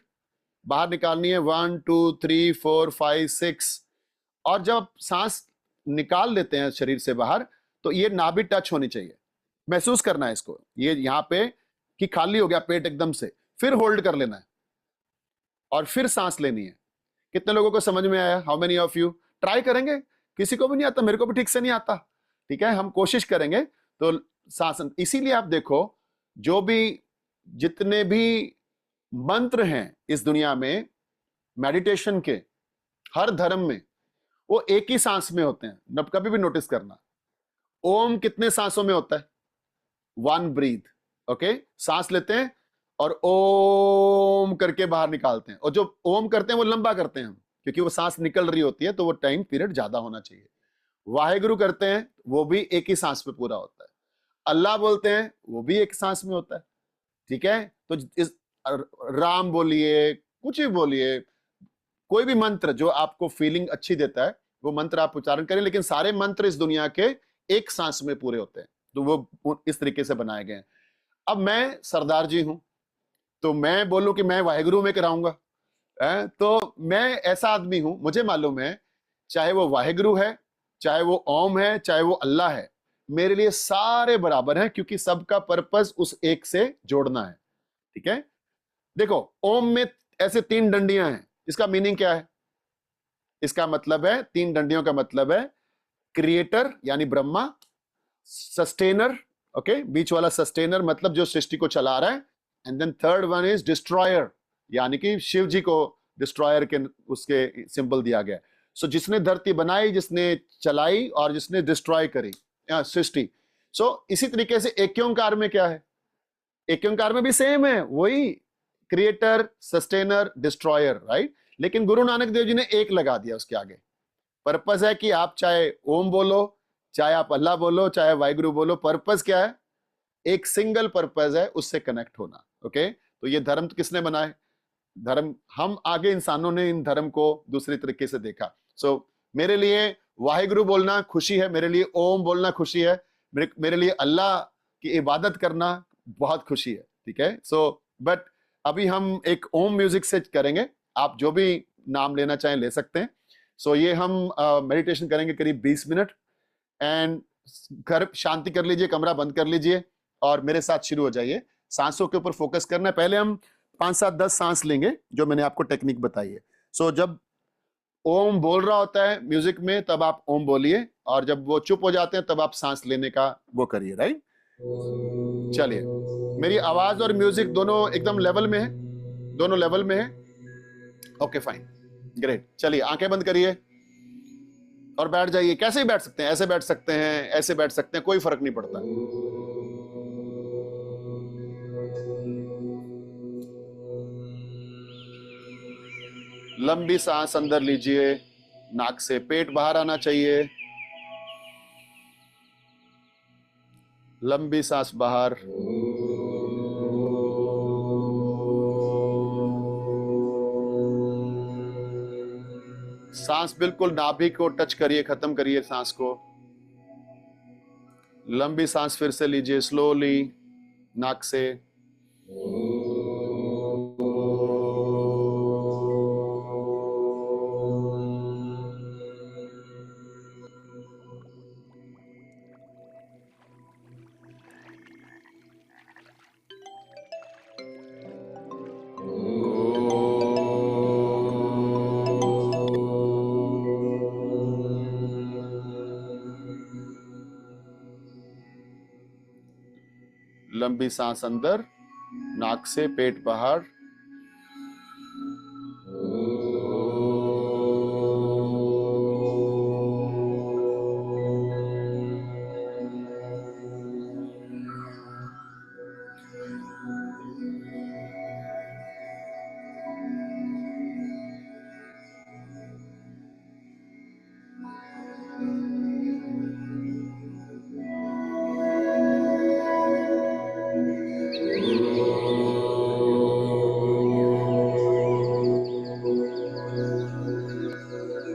बाहर निकालनी है 1 2 3 4 5 6। और जब सांस निकाल लेते हैं शरीर से बाहर, तो ये नाभि टच होनी चाहिए, महसूस करना है इसको, ये यहां पे कि खाली हो गया पेट एकदम से। फिर होल्ड कर लेना है और फिर सांस लेनी है। कितने लोगों को समझ में आया? How many of you? Try करेंगे? किसी को भी नहीं आता, मेरे को भी ठीक से नहीं आता। ठीक है, हम कोशिश करेंगे। तो सांस, इसीलिए आप देखो, जो भी जितने भी मंत्र हैं इस दुनिया में मेडिटेशन के, हर धर्म में, वो एक ही सांस में होते हैं। नब कभी भी नोटिस करना, ओम कितने सांसों में होता है? 1 ब्रीथ। ओके, सांस लेते हैं और ओम करके बाहर निकालते हैं। और जो ओम करते हैं वो लंबा करते हैं हम, क्योंकि वो सांस निकल रही होती है, तो वो टाइम पीरियड ज्यादा होना चाहिए। वाहेगुरु करते हैं, वो भी एक ही सांस पे पूरा होता है। अल्लाह बोलते हैं वो भी एक सांस में होता है, ठीक है। तो इस राम बोलिए, कुछ भी बोलिए, कोई भी मंत्र जो आपको फीलिंग अच्छी देता है वो मंत्र आप उच्चारण करें, लेकिन सारे मंत्र इस दुनिया के एक सांस में पूरे होते हैं, तो वो इस तरीके से बनाए गए हैं। अब मैं सरदार जी हूं, तो मैं बोलूं कि मैं वाहेगुरु में कराऊंगा, तो मैं ऐसा आदमी हूं, मुझे मालूम है चाहे वो वाहेगुरु है, चाहे वो ओम है, चाहे वो अल्लाह है, मेरे लिए सारे बराबर हैं, क्योंकि सबका पर्पस उस एक से जोड़ना है, ठीक है। देखो, ओम में ऐसे 3 डंडियां हैं, इसका मीनिंग क्या है? इसका मतलब है, 3 डंडियों का मतलब है क्रिएटर यानी ब्रह्मा, सस्टेनर, ओके, बीच वाला सस्टेनर मतलब जो सृष्टि को चला रहा है, and then third one is destroyer, यानी कि शिव जी को डिस्ट्रॉयर के उसके सिंबल दिया गया। सो जिसने धरती बनाई, जिसने चलाई और जिसने डिस्ट्रॉय करी सृष्टि। सो इसी तरीके से एक ओंकार में क्या है? एक ओंकार में भी सेम है, वही क्रिएटर, सस्टेनर, डिस्ट्रॉयर, राइट। लेकिन गुरु नानक देव जी ने एक लगा दिया उसके आगे। पर्पस है कि आप चाहे ओम बोलो, चाहे आप अल्लाह बोलो, चाहे वाहिगुरु बोलो, पर्पस क्या है? एक सिंगल पर्पस है, उससे कनेक्ट होना, ओके। तो ये धर्म किसने बनाए? धर्म हम आगे इंसानों ने इन धर्म को दूसरी तरीके से देखा। सो मेरे लिए वाहिगुरु बोलना खुशी है, मेरे लिए ओम बोलना खुशी है, मेरे लिए अल्लाह की इबादत करना बहुत खुशी है, ठीक है। सो बट अभी हम एक ओम म्यूजिक से करेंगे, आप जो भी नाम लेना चाहें ले सकते हैं। सो ये हम मेडिटेशन करेंगे करीब 20 मिनट, एंड घर शांति कर लीजिए, कमरा बंद कर लीजिए और मेरे साथ शुरू हो जाइए। सांसों के ऊपर फोकस करना है। पहले हम 5 7 10 सांस लेंगे, जो मैंने आपको टेक्निक बताई है। सो जब ओम बोल रहा होता है म्यूजिक में, तब आप ओम बोलिए, और जब वो चुप हो जाते हैं तब आप सांस लेने का वो करिए, राइट। चलिए, मेरी आवाज और म्यूजिक दोनों एकदम लेवल में है, दोनों लेवल में है, ओके फाइन, ग्रेट। चलिए आंखें बंद करिए और बैठ जाइए। कैसे ही बैठ सकते हैं, ऐसे बैठ सकते हैं, ऐसे बैठ सकते हैं, कोई फर्क नहीं पड़ता। लंबी सांस अंदर लीजिए, नाक से पेट बाहर आना चाहिए, लंबी सांस बाहर, सांस बिल्कुल नाभि को टच करिए, खत्म करिए सांस को। लंबी सांस फिर से लीजिए स्लोली नाक से, लंबी सांस अंदर, नाक से पेट बाहर,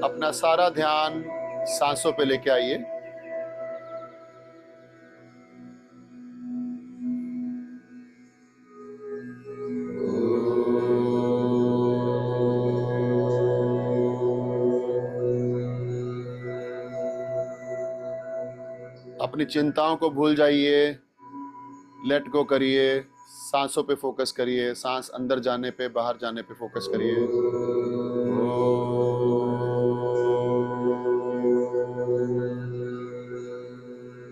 अपना सारा ध्यान सांसों पे लेके आइए। अपनी चिंताओं को भूल जाइए, लेट गो करिए, सांसों पे फोकस करिए, सांस अंदर जाने पे बाहर जाने पे फोकस करिए।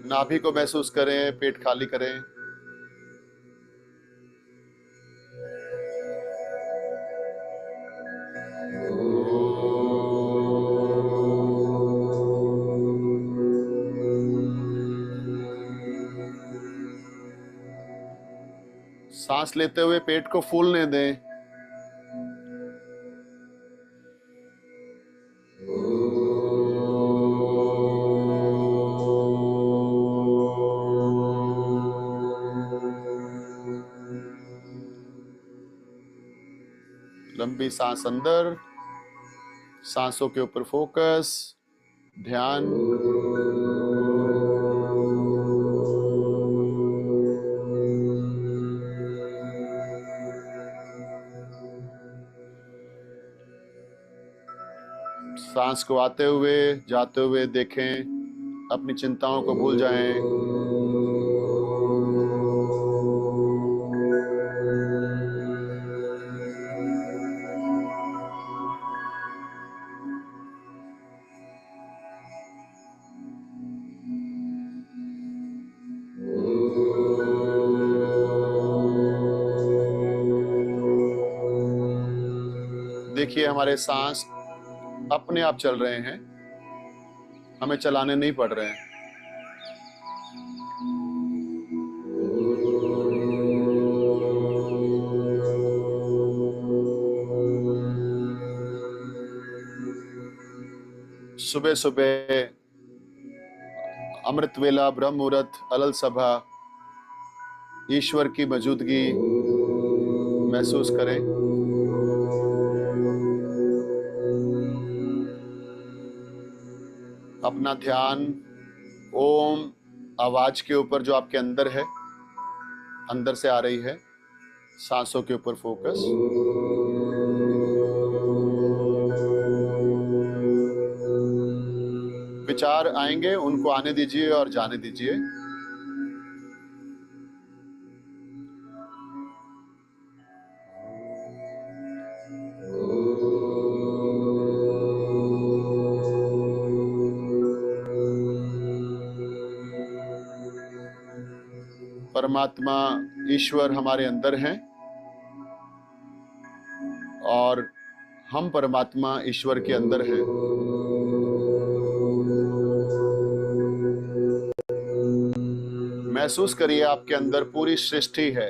नाभि को महसूस करें, पेट खाली करें। सांस लेते हुए पेट को फूलने दें। लंबी सांस अंदर, सांसों के ऊपर फोकस, ध्यान। सांस को आते हुए जाते हुए देखें, अपनी चिंताओं को भूल जाएं। देखिए हमारे सांस अपने आप चल रहे हैं, हमें चलाने नहीं पड़ रहे हैं। सुबह सुबह अमृत वेला, ब्रह्म मुहूर्त, अलल सभा, ईश्वर की मौजूदगी महसूस करें। अपना ध्यान ओम आवाज के ऊपर जो आपके अंदर है, अंदर से आ रही है, सांसों के ऊपर फोकस। विचार आएंगे, उनको आने दीजिए और जाने दीजिए। परमात्मा ईश्वर हमारे अंदर हैं और हम परमात्मा ईश्वर के अंदर हैं। महसूस करिए आपके अंदर पूरी सृष्टि है,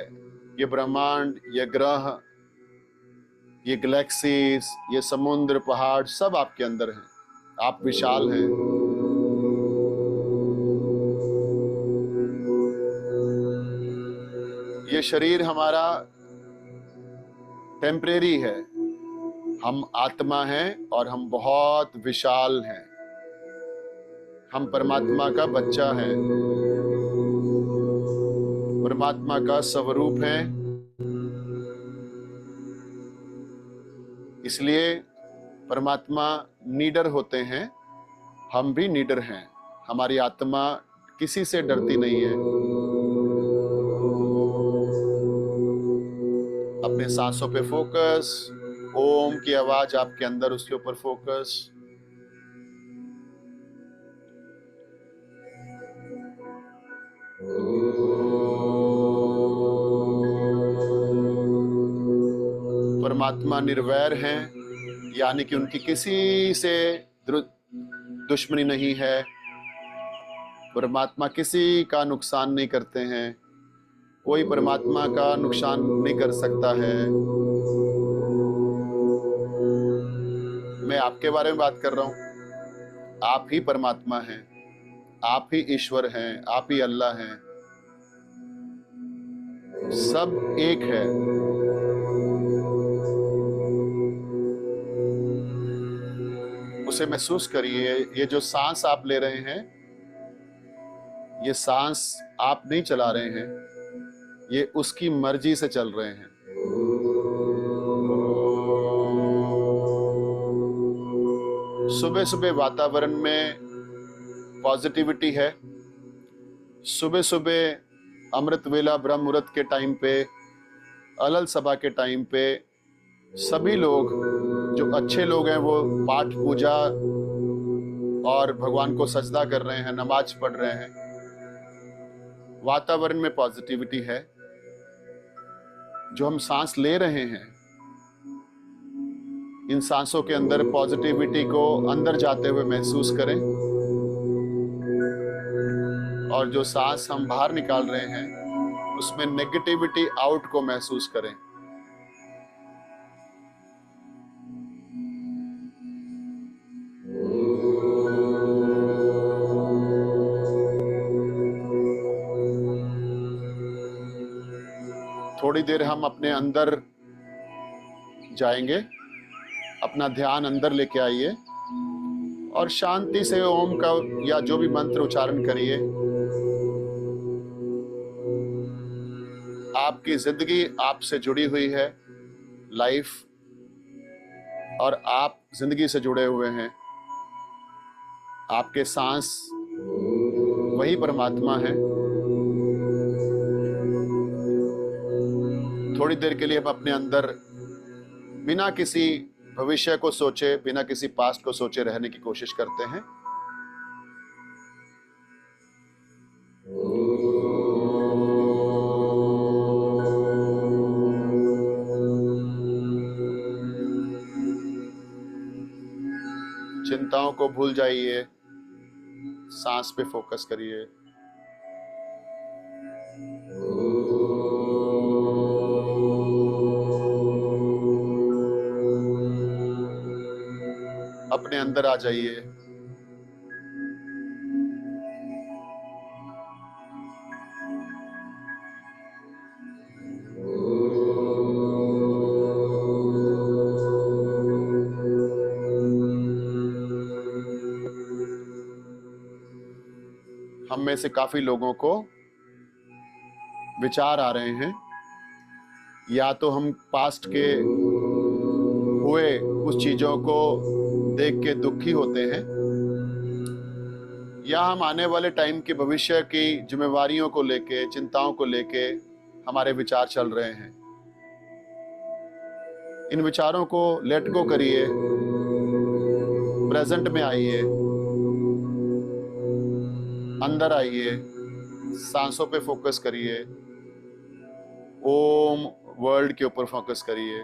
ये ब्रह्मांड, ये ग्रह, ये गैलेक्सीज, ये समुद्र, पहाड़, सब आपके अंदर हैं। आप विशाल हैं। ये शरीर हमारा टेम्परेरी है, हम आत्मा हैं और हम बहुत विशाल हैं। हम परमात्मा का बच्चा है, परमात्मा का स्वरूप है। इसलिए परमात्मा नीडर होते हैं, हम भी नीडर हैं। हमारी आत्मा किसी से डरती नहीं है। अपने सांसों पे फोकस, ओम की आवाज आपके अंदर, उसके ऊपर फोकस। परमात्मा निर्वैर हैं, यानी कि उनकी किसी से दुश्मनी नहीं है। परमात्मा किसी का नुकसान नहीं करते हैं, कोई परमात्मा का नुकसान नहीं कर सकता है। मैं आपके बारे में बात कर रहा हूं। आप ही परमात्मा हैं, आप ही ईश्वर हैं, आप ही अल्लाह हैं। सब एक है। उसे महसूस करिए। ये जो सांस आप ले रहे हैं, ये सांस आप नहीं चला रहे हैं, ये उसकी मर्जी से चल रहे हैं। सुबह सुबह वातावरण में पॉजिटिविटी है। सुबह सुबह अमृत वेला, ब्रह्म मुहूर्त के टाइम पे, अलल सभा के टाइम पे सभी लोग जो अच्छे लोग हैं वो पाठ पूजा और भगवान को सजदा कर रहे हैं, नमाज पढ़ रहे हैं। वातावरण में पॉजिटिविटी है। जो हम सांस ले रहे हैं, इन सांसों के अंदर पॉजिटिविटी को अंदर जाते हुए महसूस करें और जो सांस हम बाहर निकाल रहे हैं उसमें नेगेटिविटी आउट को महसूस करें। थोड़ी देर हम अपने अंदर जाएंगे अपना ध्यान अंदर लेके आइए और शांति से ओम का या जो भी मंत्र उच्चारण करिए। आपकी जिंदगी आपसे जुड़ी हुई है, लाइफ, और आप जिंदगी से जुड़े हुए हैं। आपके सांस वही परमात्मा है। थोड़ी देर के लिए हम अपने अंदर बिना किसी भविष्य को सोचे, बिना किसी पास्ट को सोचे रहने की कोशिश करते हैं। चिंताओं को भूल जाइए, सांस पे फोकस करिए। अपने अंदर आ जाइए। हम में से काफी लोगों को विचार आ रहे हैं, या तो हम पास्ट के हुए कुछ चीजों को देख के दुखी होते हैं, या हम आने वाले टाइम के भविष्य की जिम्मेवारियों को लेके, चिंताओं को लेके हमारे विचार चल रहे हैं। इन विचारों को लेट गो करिए, प्रेजेंट में आइए, अंदर आइए, सांसों पे फोकस करिए, ओम वर्ड के ऊपर फोकस करिए।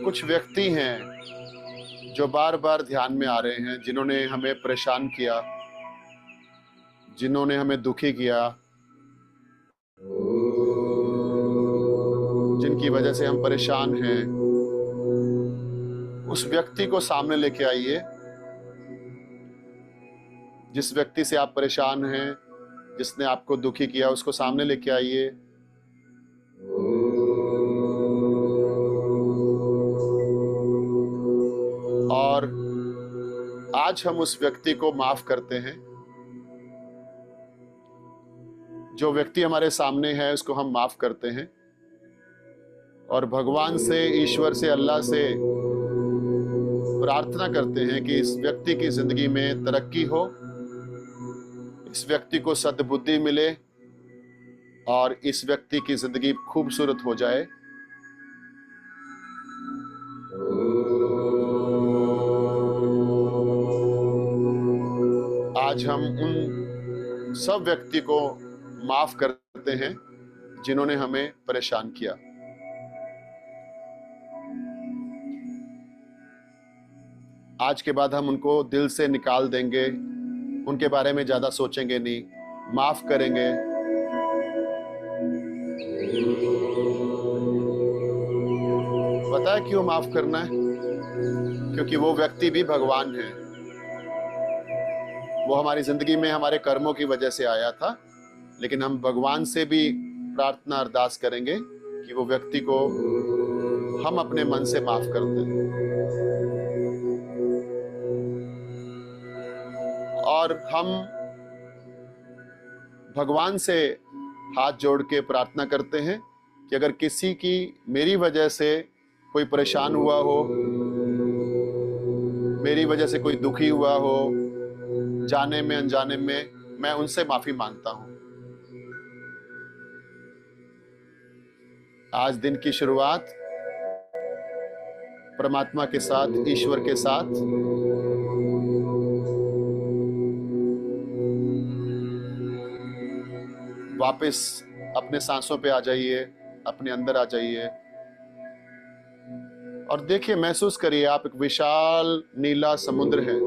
कुछ व्यक्ति हैं जो बार बार ध्यान में आ रहे हैं, जिन्होंने हमें परेशान किया, जिन्होंने हमें दुखी किया, जिनकी वजह से हम परेशान हैं। उस व्यक्ति को सामने लेके आइए। जिस व्यक्ति से आप परेशान हैं, जिसने आपको दुखी किया, उसको सामने लेके आइए। और आज हम उस व्यक्ति को माफ करते हैं। जो व्यक्ति हमारे सामने है उसको हम माफ करते हैं, और भगवान से, ईश्वर से, अल्लाह से प्रार्थना करते हैं कि इस व्यक्ति की जिंदगी में तरक्की हो, इस व्यक्ति को सद्बुद्धि मिले और इस व्यक्ति की जिंदगी खूबसूरत हो जाए। आज हम उन सब व्यक्ति को माफ करते हैं जिन्होंने हमें परेशान किया। आज के बाद हम उनको दिल से निकाल देंगे, उनके बारे में ज्यादा सोचेंगे नहीं, माफ करेंगे। पता है क्यों माफ करना है? क्योंकि वो व्यक्ति भी भगवान है। वो हमारी जिंदगी में हमारे कर्मों की वजह से आया था, लेकिन हम भगवान से भी प्रार्थना अरदास करेंगे कि वो व्यक्ति को हम अपने मन से माफ कर दें। और हम भगवान से हाथ जोड़ के प्रार्थना करते हैं कि अगर किसी की मेरी वजह से कोई परेशान हुआ हो, मेरी वजह से कोई दुखी हुआ हो, जाने में अनजाने में, मैं उनसे माफी मांगता हूं। आज दिन की शुरुआत परमात्मा के साथ, ईश्वर के साथ, वापस अपने सांसों पे आ जाइए, अपने अंदर आ जाइए और देखिए, महसूस करिए आप एक विशाल नीला समुद्र है।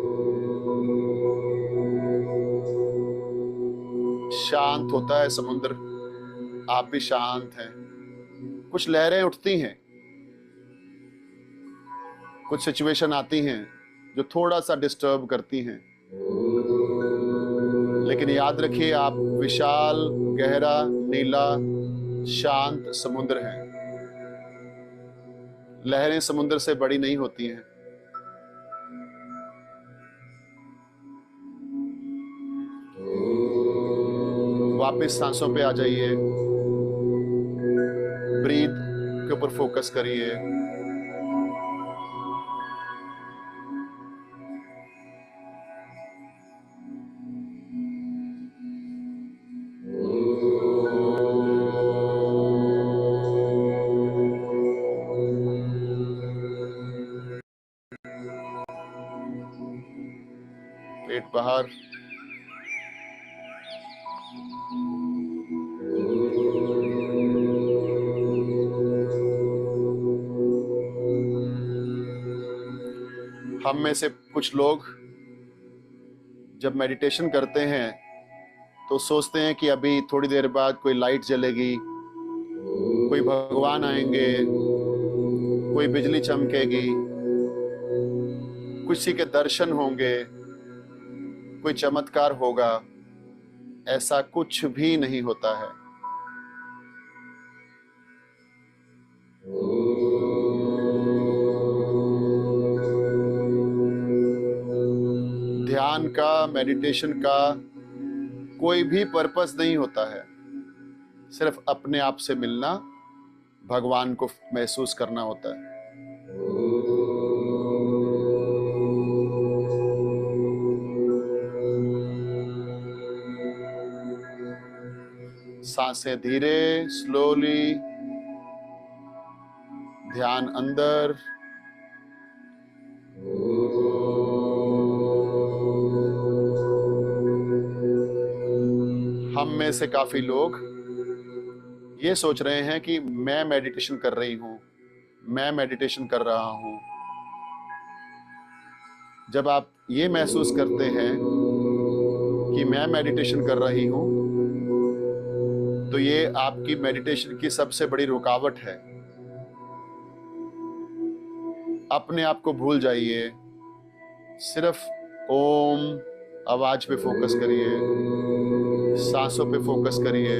शांत होता है समुद्र, आप भी शांत हैं। कुछ लहरें उठती हैं, कुछ सिचुएशन आती हैं जो थोड़ा सा डिस्टर्ब करती हैं, लेकिन याद रखिए आप विशाल, गहरा, नीला, शांत समुद्र हैं। लहरें समुद्र से बड़ी नहीं होती हैं। वापस सांसों पे आ जाइए, ब्रीथ के ऊपर फोकस करिए। पेट बाहर, हम में से कुछ लोग जब मेडिटेशन करते हैं तो सोचते हैं कि अभी थोड़ी देर बाद कोई लाइट जलेगी, कोई भगवान आएंगे, कोई बिजली चमकेगी, किसी के दर्शन होंगे, कोई चमत्कार होगा। ऐसा कुछ भी नहीं होता है। ध्यान का, मेडिटेशन का कोई भी पर्पस नहीं होता है। सिर्फ अपने आप से मिलना, भगवान को महसूस करना होता है। सांसें धीरे, स्लोली, ध्यान अंदर, हम में से काफी लोग ये सोच रहे हैं कि मैं मेडिटेशन कर रही हूं, मैं मेडिटेशन कर रहा हूं। जब आप ये महसूस करते हैं कि मैं मेडिटेशन कर रही हूं, तो ये आपकी मेडिटेशन की सबसे बड़ी रुकावट है। अपने आप को भूल जाइए, सिर्फ ओम आवाज पे फोकस करिए, सांसों पे फोकस करिए।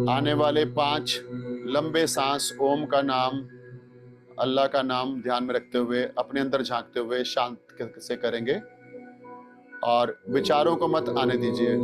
आने वाले 5 लंबे सांस ओम का नाम, अल्लाह का नाम ध्यान में रखते हुए, अपने अंदर झांकते हुए शांत से करेंगे और विचारों को मत आने दीजिए।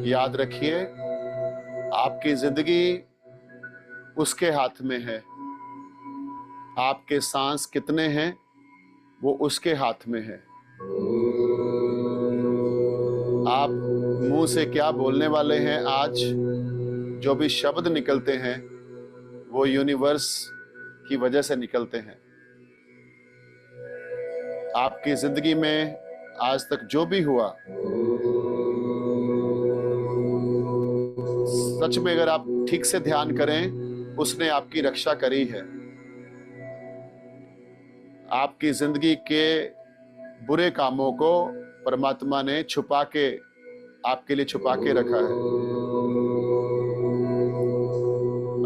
याद रखिए, आपकी जिंदगी उसके हाथ में है। आपके सांस कितने हैं वो उसके हाथ में है। आप मुंह से क्या बोलने वाले हैं आज, जो भी शब्द निकलते हैं वो यूनिवर्स की वजह से निकलते हैं। आपकी जिंदगी में आज तक जो भी हुआ, सच में अगर आप ठीक से ध्यान करें, उसने आपकी रक्षा करी है। आपकी जिंदगी के बुरे कामों को परमात्मा ने छुपा के आपके लिए छुपा के रखा है।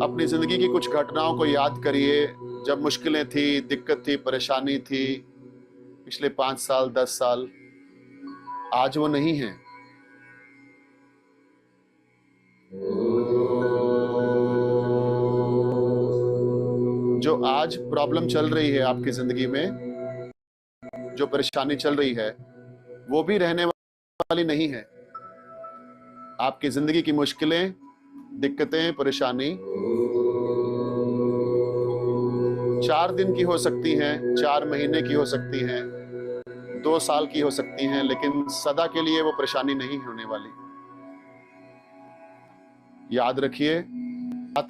अपनी जिंदगी की कुछ घटनाओं को याद करिए, जब मुश्किलें थी, दिक्कत थी, परेशानी थी, पिछले 5 साल, 10 साल। आज वो नहीं है। जो आज प्रॉब्लम चल रही है आपकी जिंदगी में, जो परेशानी चल रही है, वो भी रहने वाली नहीं है। आपकी जिंदगी की मुश्किलें, दिक्कतें, परेशानी 4 दिन की हो सकती हैं, 4 महीने की हो सकती हैं, 2 साल की हो सकती हैं, लेकिन सदा के लिए वो परेशानी नहीं होने वाली। याद रखिए,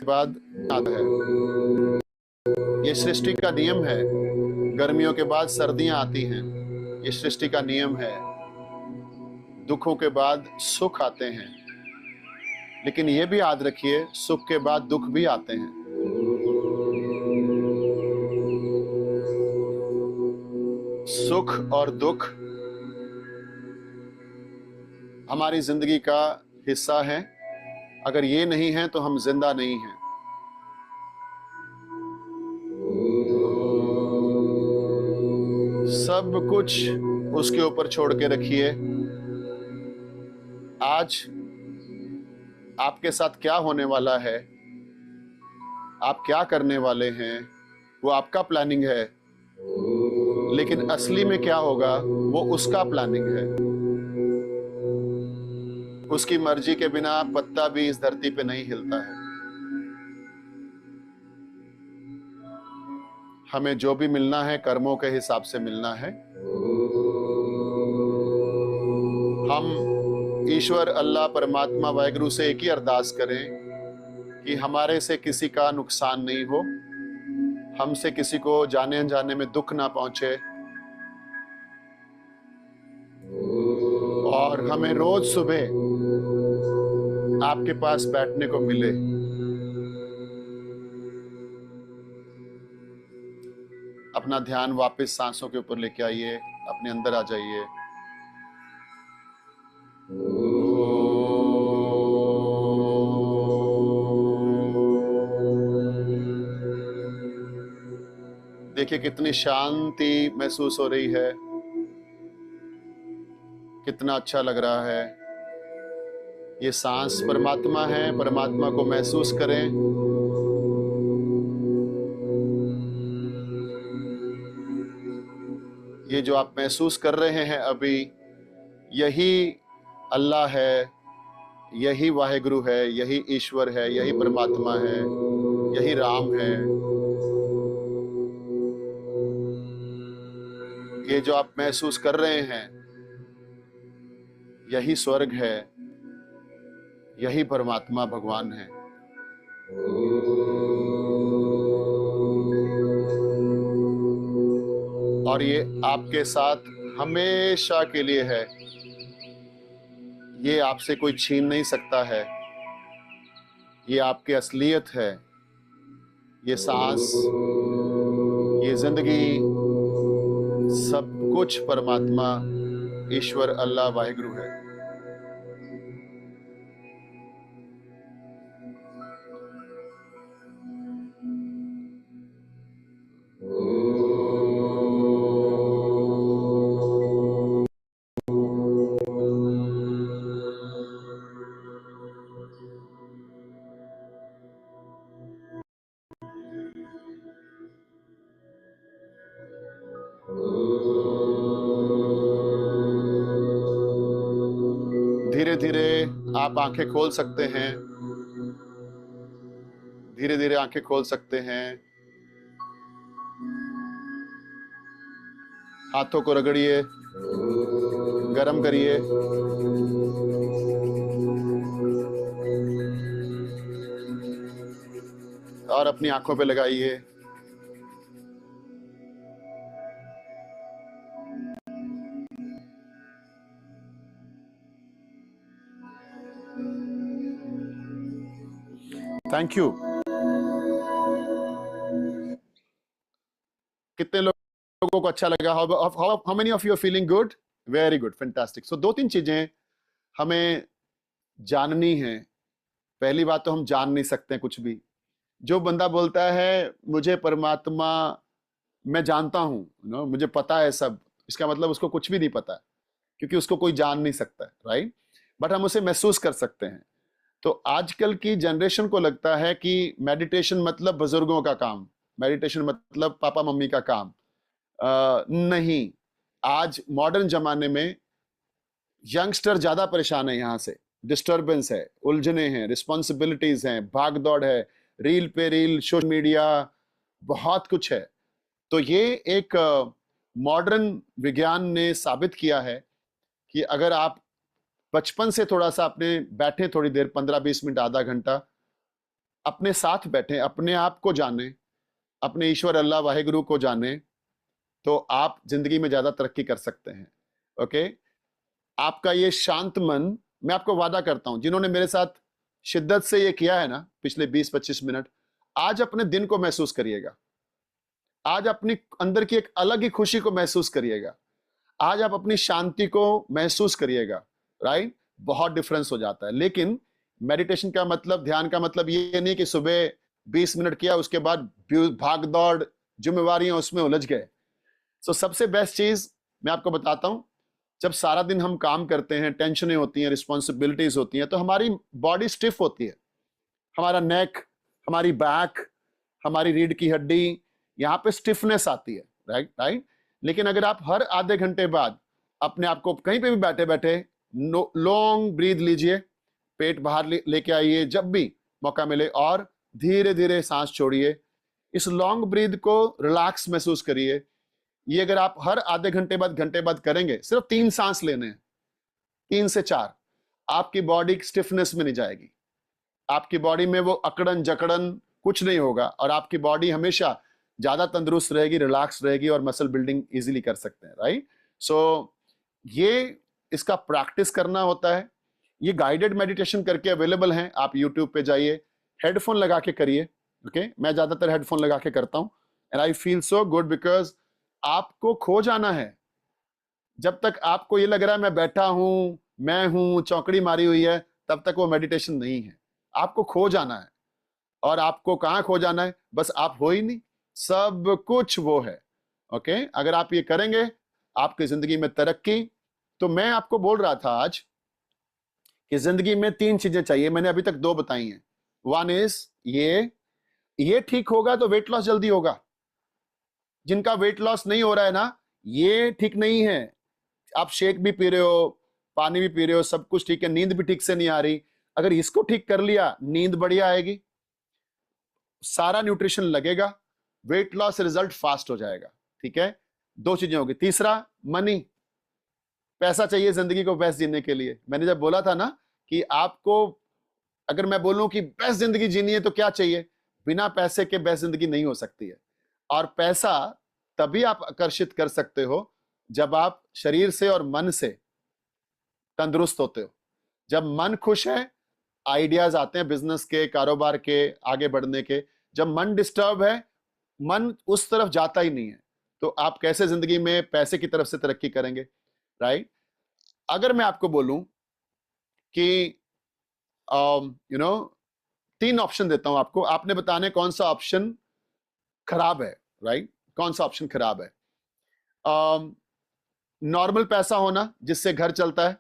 बाद आता है। ये सृष्टि का नियम है। गर्मियों के बाद सर्दियां आती हैं, ये सृष्टि का नियम है। दुखों के बाद सुख आते हैं, लेकिन ये भी याद रखिए, सुख के बाद दुख भी आते हैं। सुख और दुख हमारी जिंदगी का हिस्सा है। अगर ये नहीं है तो हम जिंदा नहीं हैं। सब कुछ उसके ऊपर छोड़ के रखिए। आज आपके साथ क्या होने वाला है, आप क्या करने वाले हैं, वो आपका प्लानिंग है, लेकिन असली में क्या होगा वो उसका प्लानिंग है। उसकी मर्जी के बिना पत्ता भी इस धरती पे नहीं हिलता है। हमें जो भी मिलना है कर्मों के हिसाब से मिलना है। हम ईश्वर, अल्लाह, परमात्मा, वाहिगुरु से एक ही अरदास करें कि हमारे से किसी का नुकसान नहीं हो, हमसे किसी को जाने अनजाने में दुख ना पहुंचे, और हमें रोज सुबह आपके पास बैठने को मिले। अपना ध्यान वापस सांसों के ऊपर लेके आइए, अपने अंदर आ जाइए। देखिए कितनी शांति महसूस हो रही है, कितना अच्छा लग रहा है। ये सांस परमात्मा है, परमात्मा को महसूस करें। ये जो आप महसूस कर रहे हैं अभी, यही अल्लाह है, यही वाहिगुरु है, यही ईश्वर है, यही परमात्मा है, यही राम है। ये जो आप महसूस कर रहे हैं, यही स्वर्ग है, यही परमात्मा भगवान है। और ये आपके साथ हमेशा के लिए है। ये आपसे कोई छीन नहीं सकता है। ये आपकी असलियत है। ये सांस, ये जिंदगी, सब कुछ परमात्मा, ईश्वर, अल्लाह, वाहिगुरु है। धीरे धीरे आप आंखें खोल सकते हैं। धीरे धीरे आंखें खोल सकते हैं। हाथों को रगड़िए, गरम करिए। और अपनी आंखों पे लगाइए। Thank you. कितने लोगों को अच्छा लगा? How many of you are feeling good? Very good, fantastic. So 2-3 चीजें हमें जाननी है। पहली बात तो हम जान नहीं सकते कुछ भी। जो बंदा बोलता है मुझे परमात्मा, मैं जानता हूं, मुझे पता है सब, इसका मतलब उसको कुछ भी नहीं पता है, क्योंकि उसको कोई जान नहीं सकता है, राइट? बट हम उसे महसूस कर सकते हैं। तो आजकल की जनरेशन को लगता है कि मेडिटेशन मतलब बुजुर्गों का काम, मेडिटेशन मतलब पापा मम्मी का काम। नहीं, आज मॉडर्न जमाने में यंगस्टर ज्यादा परेशान है, यहां से डिस्टरबेंस है, उलझने हैं, रिस्पॉन्सिबिलिटीज हैं, भाग दौड़ है, रील पे रील, सोशल मीडिया, बहुत कुछ है। तो ये एक मॉडर्न विज्ञान ने साबित किया है कि अगर आप बचपन से थोड़ा सा अपने बैठे, थोड़ी देर, 15-20 मिनट, आधा घंटा अपने साथ बैठे, अपने आप को जाने, अपने ईश्वर अल्लाह वाहिगुरु को जाने, तो आप जिंदगी में ज्यादा तरक्की कर सकते हैं। ओके, आपका ये शांत मन, मैं आपको वादा करता हूं, जिन्होंने मेरे साथ शिद्दत से ये किया है ना पिछले 20-25 मिनट, आज अपने दिन को महसूस करिएगा। आज अपनी अंदर की एक अलग ही खुशी को महसूस करिएगा। आज आप अपनी शांति को महसूस करिएगा, राइट? बहुत डिफरेंस हो जाता है। लेकिन मेडिटेशन का मतलब, ध्यान का मतलब ये नहीं कि सुबह 20 मिनट किया, उसके बाद भाग दौड़, जिम्मेवारियां, उसमें उलझ गए। सो सबसे बेस्ट चीज मैं आपको बताता हूं, जब सारा दिन हम काम करते हैं, टेंशनें होती हैं, रिस्पॉन्सिबिलिटीज होती हैं, तो हमारी बॉडी स्टिफ होती है। हमारा नेक, हमारी बैक, हमारी रीढ़ की हड्डी, यहाँ पे स्टिफनेस आती है, राइट राइट। लेकिन अगर आप हर आधे घंटे बाद अपने आप को कहीं पे भी बैठे बैठे लॉन्ग ब्रीथ लीजिए, पेट बाहर लेके आइए जब भी मौका मिले, और धीरे धीरे सांस छोड़िए। इस लॉन्ग ब्रीथ को रिलैक्स महसूस करिए। ये अगर आप हर आधे घंटे बाद करेंगे, सिर्फ 3 सांस लेने हैं, 3 से 4, आपकी बॉडी स्टिफनेस में नहीं जाएगी, आपकी बॉडी में वो अकड़न जकड़न कुछ नहीं होगा, और आपकी बॉडी हमेशा ज्यादा तंदुरुस्त रहेगी, रिलैक्स रहेगी, और मसल बिल्डिंग इजीली कर सकते हैं, राइट? सो ये इसका प्रैक्टिस करना होता है। ये गाइडेड मेडिटेशन करके अवेलेबल हैं, आप यूट्यूब पे जाइए, हेडफोन लगा के करिए। ओके, मैं ज्यादातर हेडफोन लगा के करता हूं, and I feel so good, because आपको खो जाना है। जब तक आपको ये लग रहा है मैं बैठा हूं, मैं हूं, चौकड़ी मारी हुई है, तब तक वो मेडिटेशन नहीं है। आपको खो जाना है। और आपको कहां खो जाना है? बस आप हो ही नहीं, सब कुछ वो है। ओके, अगर आप ये करेंगे, आपकी जिंदगी में तरक्की। तो मैं आपको बोल रहा था आज कि जिंदगी में 3 चीजें चाहिए, मैंने अभी तक 2 बताई हैं। वन इज ये ठीक होगा तो वेट लॉस जल्दी होगा। जिनका वेट लॉस नहीं हो रहा है ना, ये ठीक नहीं है। आप शेक भी पी रहे हो, पानी भी पी रहे हो, सब कुछ ठीक है, नींद भी ठीक से नहीं आ रही। अगर इसको ठीक कर लिया, नींद बढ़िया आएगी, सारा न्यूट्रिशन लगेगा, वेट लॉस रिजल्ट फास्ट हो जाएगा। ठीक है, 2 चीजें होगी। तीसरा, मनी, पैसा चाहिए जिंदगी को बेस्ट जीने के लिए। मैंने जब बोला था ना कि आपको, अगर मैं बोलूं कि बेस्ट जिंदगी जीनी है तो क्या चाहिए, बिना पैसे के बेस्ट जिंदगी नहीं हो सकती है। और पैसा तभी आप आकर्षित कर सकते हो जब आप शरीर से और मन से तंदुरुस्त होते हो। जब मन खुश है, आइडियाज आते हैं बिजनेस के, कारोबार के, आगे बढ़ने के। जब मन डिस्टर्ब है, मन उस तरफ जाता ही नहीं है, तो आप कैसे जिंदगी में पैसे की तरफ से तरक्की करेंगे, राइट? अगर मैं आपको बोलूं कि यू नो 3 ऑप्शन देता हूं आपको, आपने बताने कौन सा ऑप्शन खराब है, राइट? कौन सा ऑप्शन खराब है? नॉर्मल पैसा होना जिससे घर चलता है,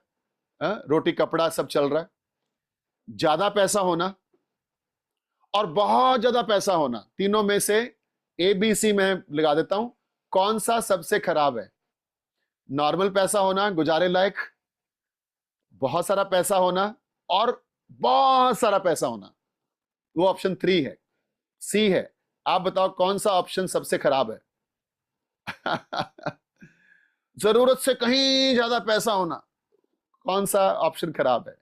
रोटी कपड़ा सब चल रहा है, ज्यादा पैसा होना, और बहुत ज्यादा पैसा होना। तीनों में से ABC में लगा देता हूं, कौन सा सबसे खराब है? नॉर्मल पैसा होना, गुजारे लायक, बहुत सारा पैसा होना, और बहुत सारा पैसा होना, वो ऑप्शन 3 है, C है। आप बताओ कौन सा ऑप्शन सबसे खराब है? जरूरत से कहीं ज्यादा पैसा होना, कौन सा ऑप्शन खराब है?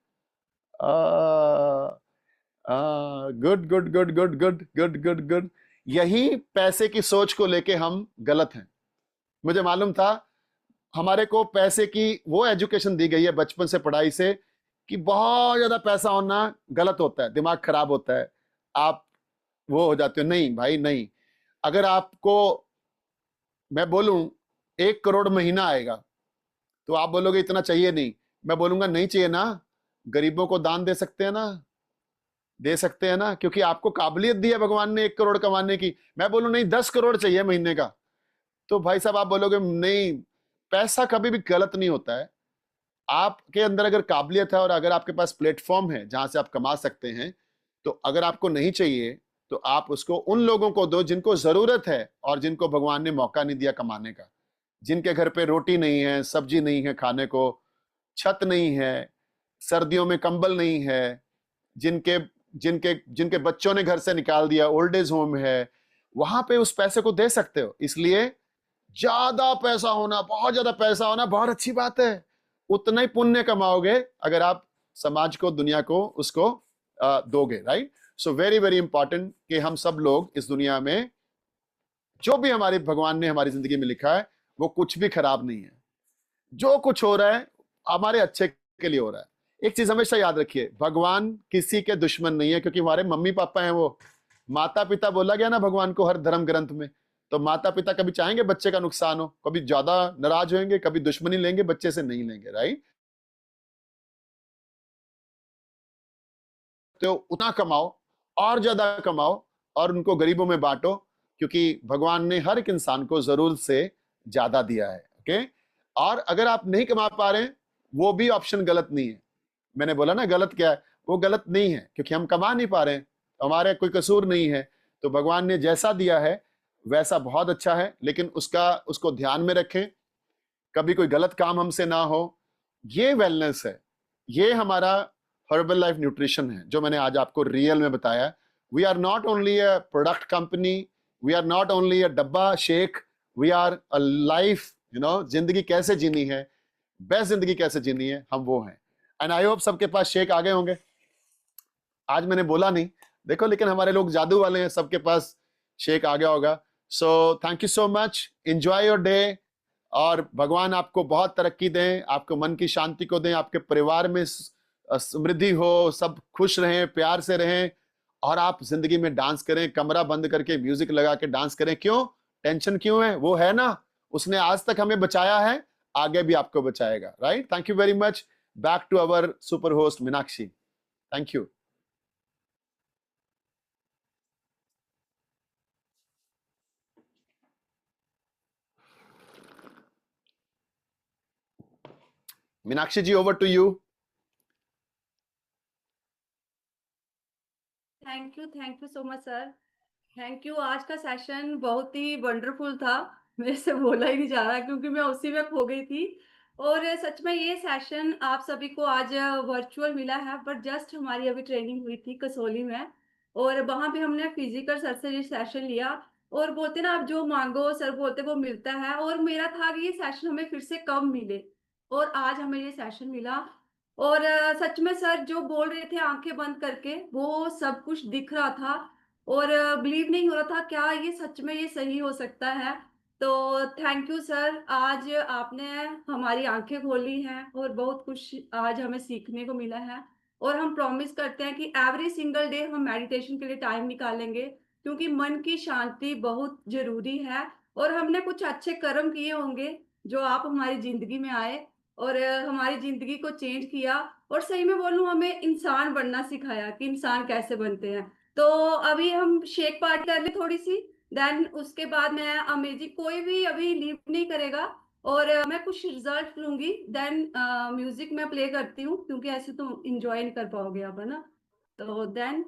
Good good good good good good good good. यही पैसे की सोच को लेके हम गलत हैं। मुझे मालूम था, हमारे को पैसे की वो एजुकेशन दी गई है बचपन से, पढ़ाई से, कि बहुत ज्यादा पैसा होना गलत होता है, दिमाग खराब होता है, आप वो हो जाते हो। नहीं भाई, नहीं। अगर आपको मैं बोलूं 1 करोड़ महीना आएगा, तो आप बोलोगे इतना चाहिए नहीं। मैं बोलूंगा नहीं चाहिए ना, गरीबों को दान दे सकते हैं ना, दे सकते हैं ना, क्योंकि आपको काबिलियत दी है भगवान ने 1 करोड़ कमाने की। मैं बोलूं नहीं 10 करोड़ चाहिए महीने का, तो भाई साहब आप बोलोगे नहीं। पैसा कभी भी गलत नहीं होता है। आपके अंदर अगर काबिलियत है और अगर आपके पास प्लेटफॉर्म है जहां से आप कमा सकते हैं, तो अगर आपको नहीं चाहिए तो आप उसको उन लोगों को दो जिनको जरूरत है और जिनको भगवान ने मौका नहीं दिया कमाने का, जिनके घर पे रोटी नहीं है, सब्जी नहीं है खाने को, छत नहीं है, सर्दियों में कंबल नहीं है, जिनके जिनके जिनके बच्चों ने घर से निकाल दिया, ओल्ड एज होम है, वहां पे उस पैसे को दे सकते हो। इसलिए ज्यादा पैसा होना, बहुत ज्यादा पैसा होना बहुत अच्छी बात है, उतना ही पुण्य कमाओगे अगर आप समाज को, दुनिया को उसको दोगे, right. So very very important कि हम सब लोग इस दुनिया में जो भी हमारे भगवान ने हमारी जिंदगी में लिखा है वो कुछ भी खराब नहीं है। जो कुछ हो रहा है हमारे अच्छे के लिए हो रहा है। एक चीज हमेशा याद रखिए, भगवान किसी के दुश्मन नहीं है, क्योंकि हमारे मम्मी पापा हैं वो, माता पिता बोला गया ना भगवान को हर धर्म ग्रंथ में। तो माता पिता कभी चाहेंगे बच्चे का नुकसान हो, कभी ज्यादा नाराज होंगे, कभी दुश्मनी लेंगे बच्चे से, नहीं लेंगे, राइट। तो उतना कमाओ और ज्यादा कमाओ और उनको गरीबों में बांटो, क्योंकि भगवान ने हर एक इंसान को जरूरत से ज्यादा दिया है, ओके। और अगर आप नहीं कमा पा रहे हैं, वो भी ऑप्शन गलत नहीं है। मैंने बोला ना गलत क्या है, वो गलत नहीं है, क्योंकि हम कमा नहीं पा रहे हैं, हमारे कोई कसूर नहीं है। तो भगवान ने जैसा दिया है वैसा बहुत अच्छा है, लेकिन उसको ध्यान में रखें, कभी कोई गलत काम हमसे ना हो। ये वेलनेस है, ये हमारा हर्बल लाइफ न्यूट्रिशन है जो मैंने आज आपको रियल में बताया। We are not only a product company, we are not only a डब्बा shake, we are a life, जिंदगी कैसे जीनी है, बेस्ट जिंदगी कैसे जीनी है, हम वो हैं। एंड आई होप सबके पास शेक आ गए होंगे। आज मैंने बोला नहीं देखो, लेकिन हमारे लोग जादू वाले हैं, सबके पास शेक आ गया होगा। So thank you so much, enjoy your day, और भगवान आपको बहुत तरक्की दें, आपको मन की शांति को दें, आपके परिवार में समृद्धि हो, सब खुश रहें, प्यार से रहें, और आप जिंदगी में डांस करें, कमरा बंद करके म्यूजिक लगा के डांस करें। क्यों टेंशन क्यों है, वो है ना, उसने आज तक हमें बचाया है, आगे भी आपको बचाएगा, right. Thank you very much. Back to our super host Meenakshi. Thank you. Meenakshi ji, over to you. Thank you so much sir. Thank you. आज का सेशन बहुत ही वंडरफुल था। मेरे से बोला ही नहीं जा रहा क्योंकि मैं उसी में खो गई थी। और सच में ये सेशन आप सभी को आज वर्चुअल मिला है, बट जस्ट हमारी अभी ट्रेनिंग हुई थी कसौली में, और वहां पे हमने फिजिकल सर से ये सेशन लिया। और बोलते ना आप जो मांगो सर बोलते वो मिलता है, और मेरा था कि ये सेशन हमें फिर से कब मिले, और आज हमें ये सेशन मिला। और सच में सर जो बोल रहे थे आंखें बंद करके वो सब कुछ दिख रहा था, और बिलीव नहीं हो रहा था क्या ये सच में ये सही हो सकता है। तो थैंक यू सर, आज आपने हमारी आंखें खोली हैं और बहुत कुछ आज हमें सीखने को मिला है। और हम प्रॉमिस करते हैं कि एवरी सिंगल डे हम मेडिटेशन के लिए टाइम निकालेंगे, क्योंकि मन की शांति बहुत जरूरी है। और हमने कुछ अच्छे कर्म किए होंगे जो आप हमारी जिंदगी में आए और हमारी जिंदगी को चेंज किया, और सही में बोलूं हमें इंसान बनना सिखाया कि इंसान कैसे बनते हैं। तो अभी हम शेक पार्टी कर ले थोड़ी सी, देन उसके बाद मैं अमेजिंग, कोई भी अभी लीव नहीं करेगा, और मैं कुछ रिजल्ट लूंगी, देन म्यूजिक मैं प्ले करती हूँ क्योंकि ऐसे तो इंजॉय नहीं कर पाओगे आप, है ना। तो देन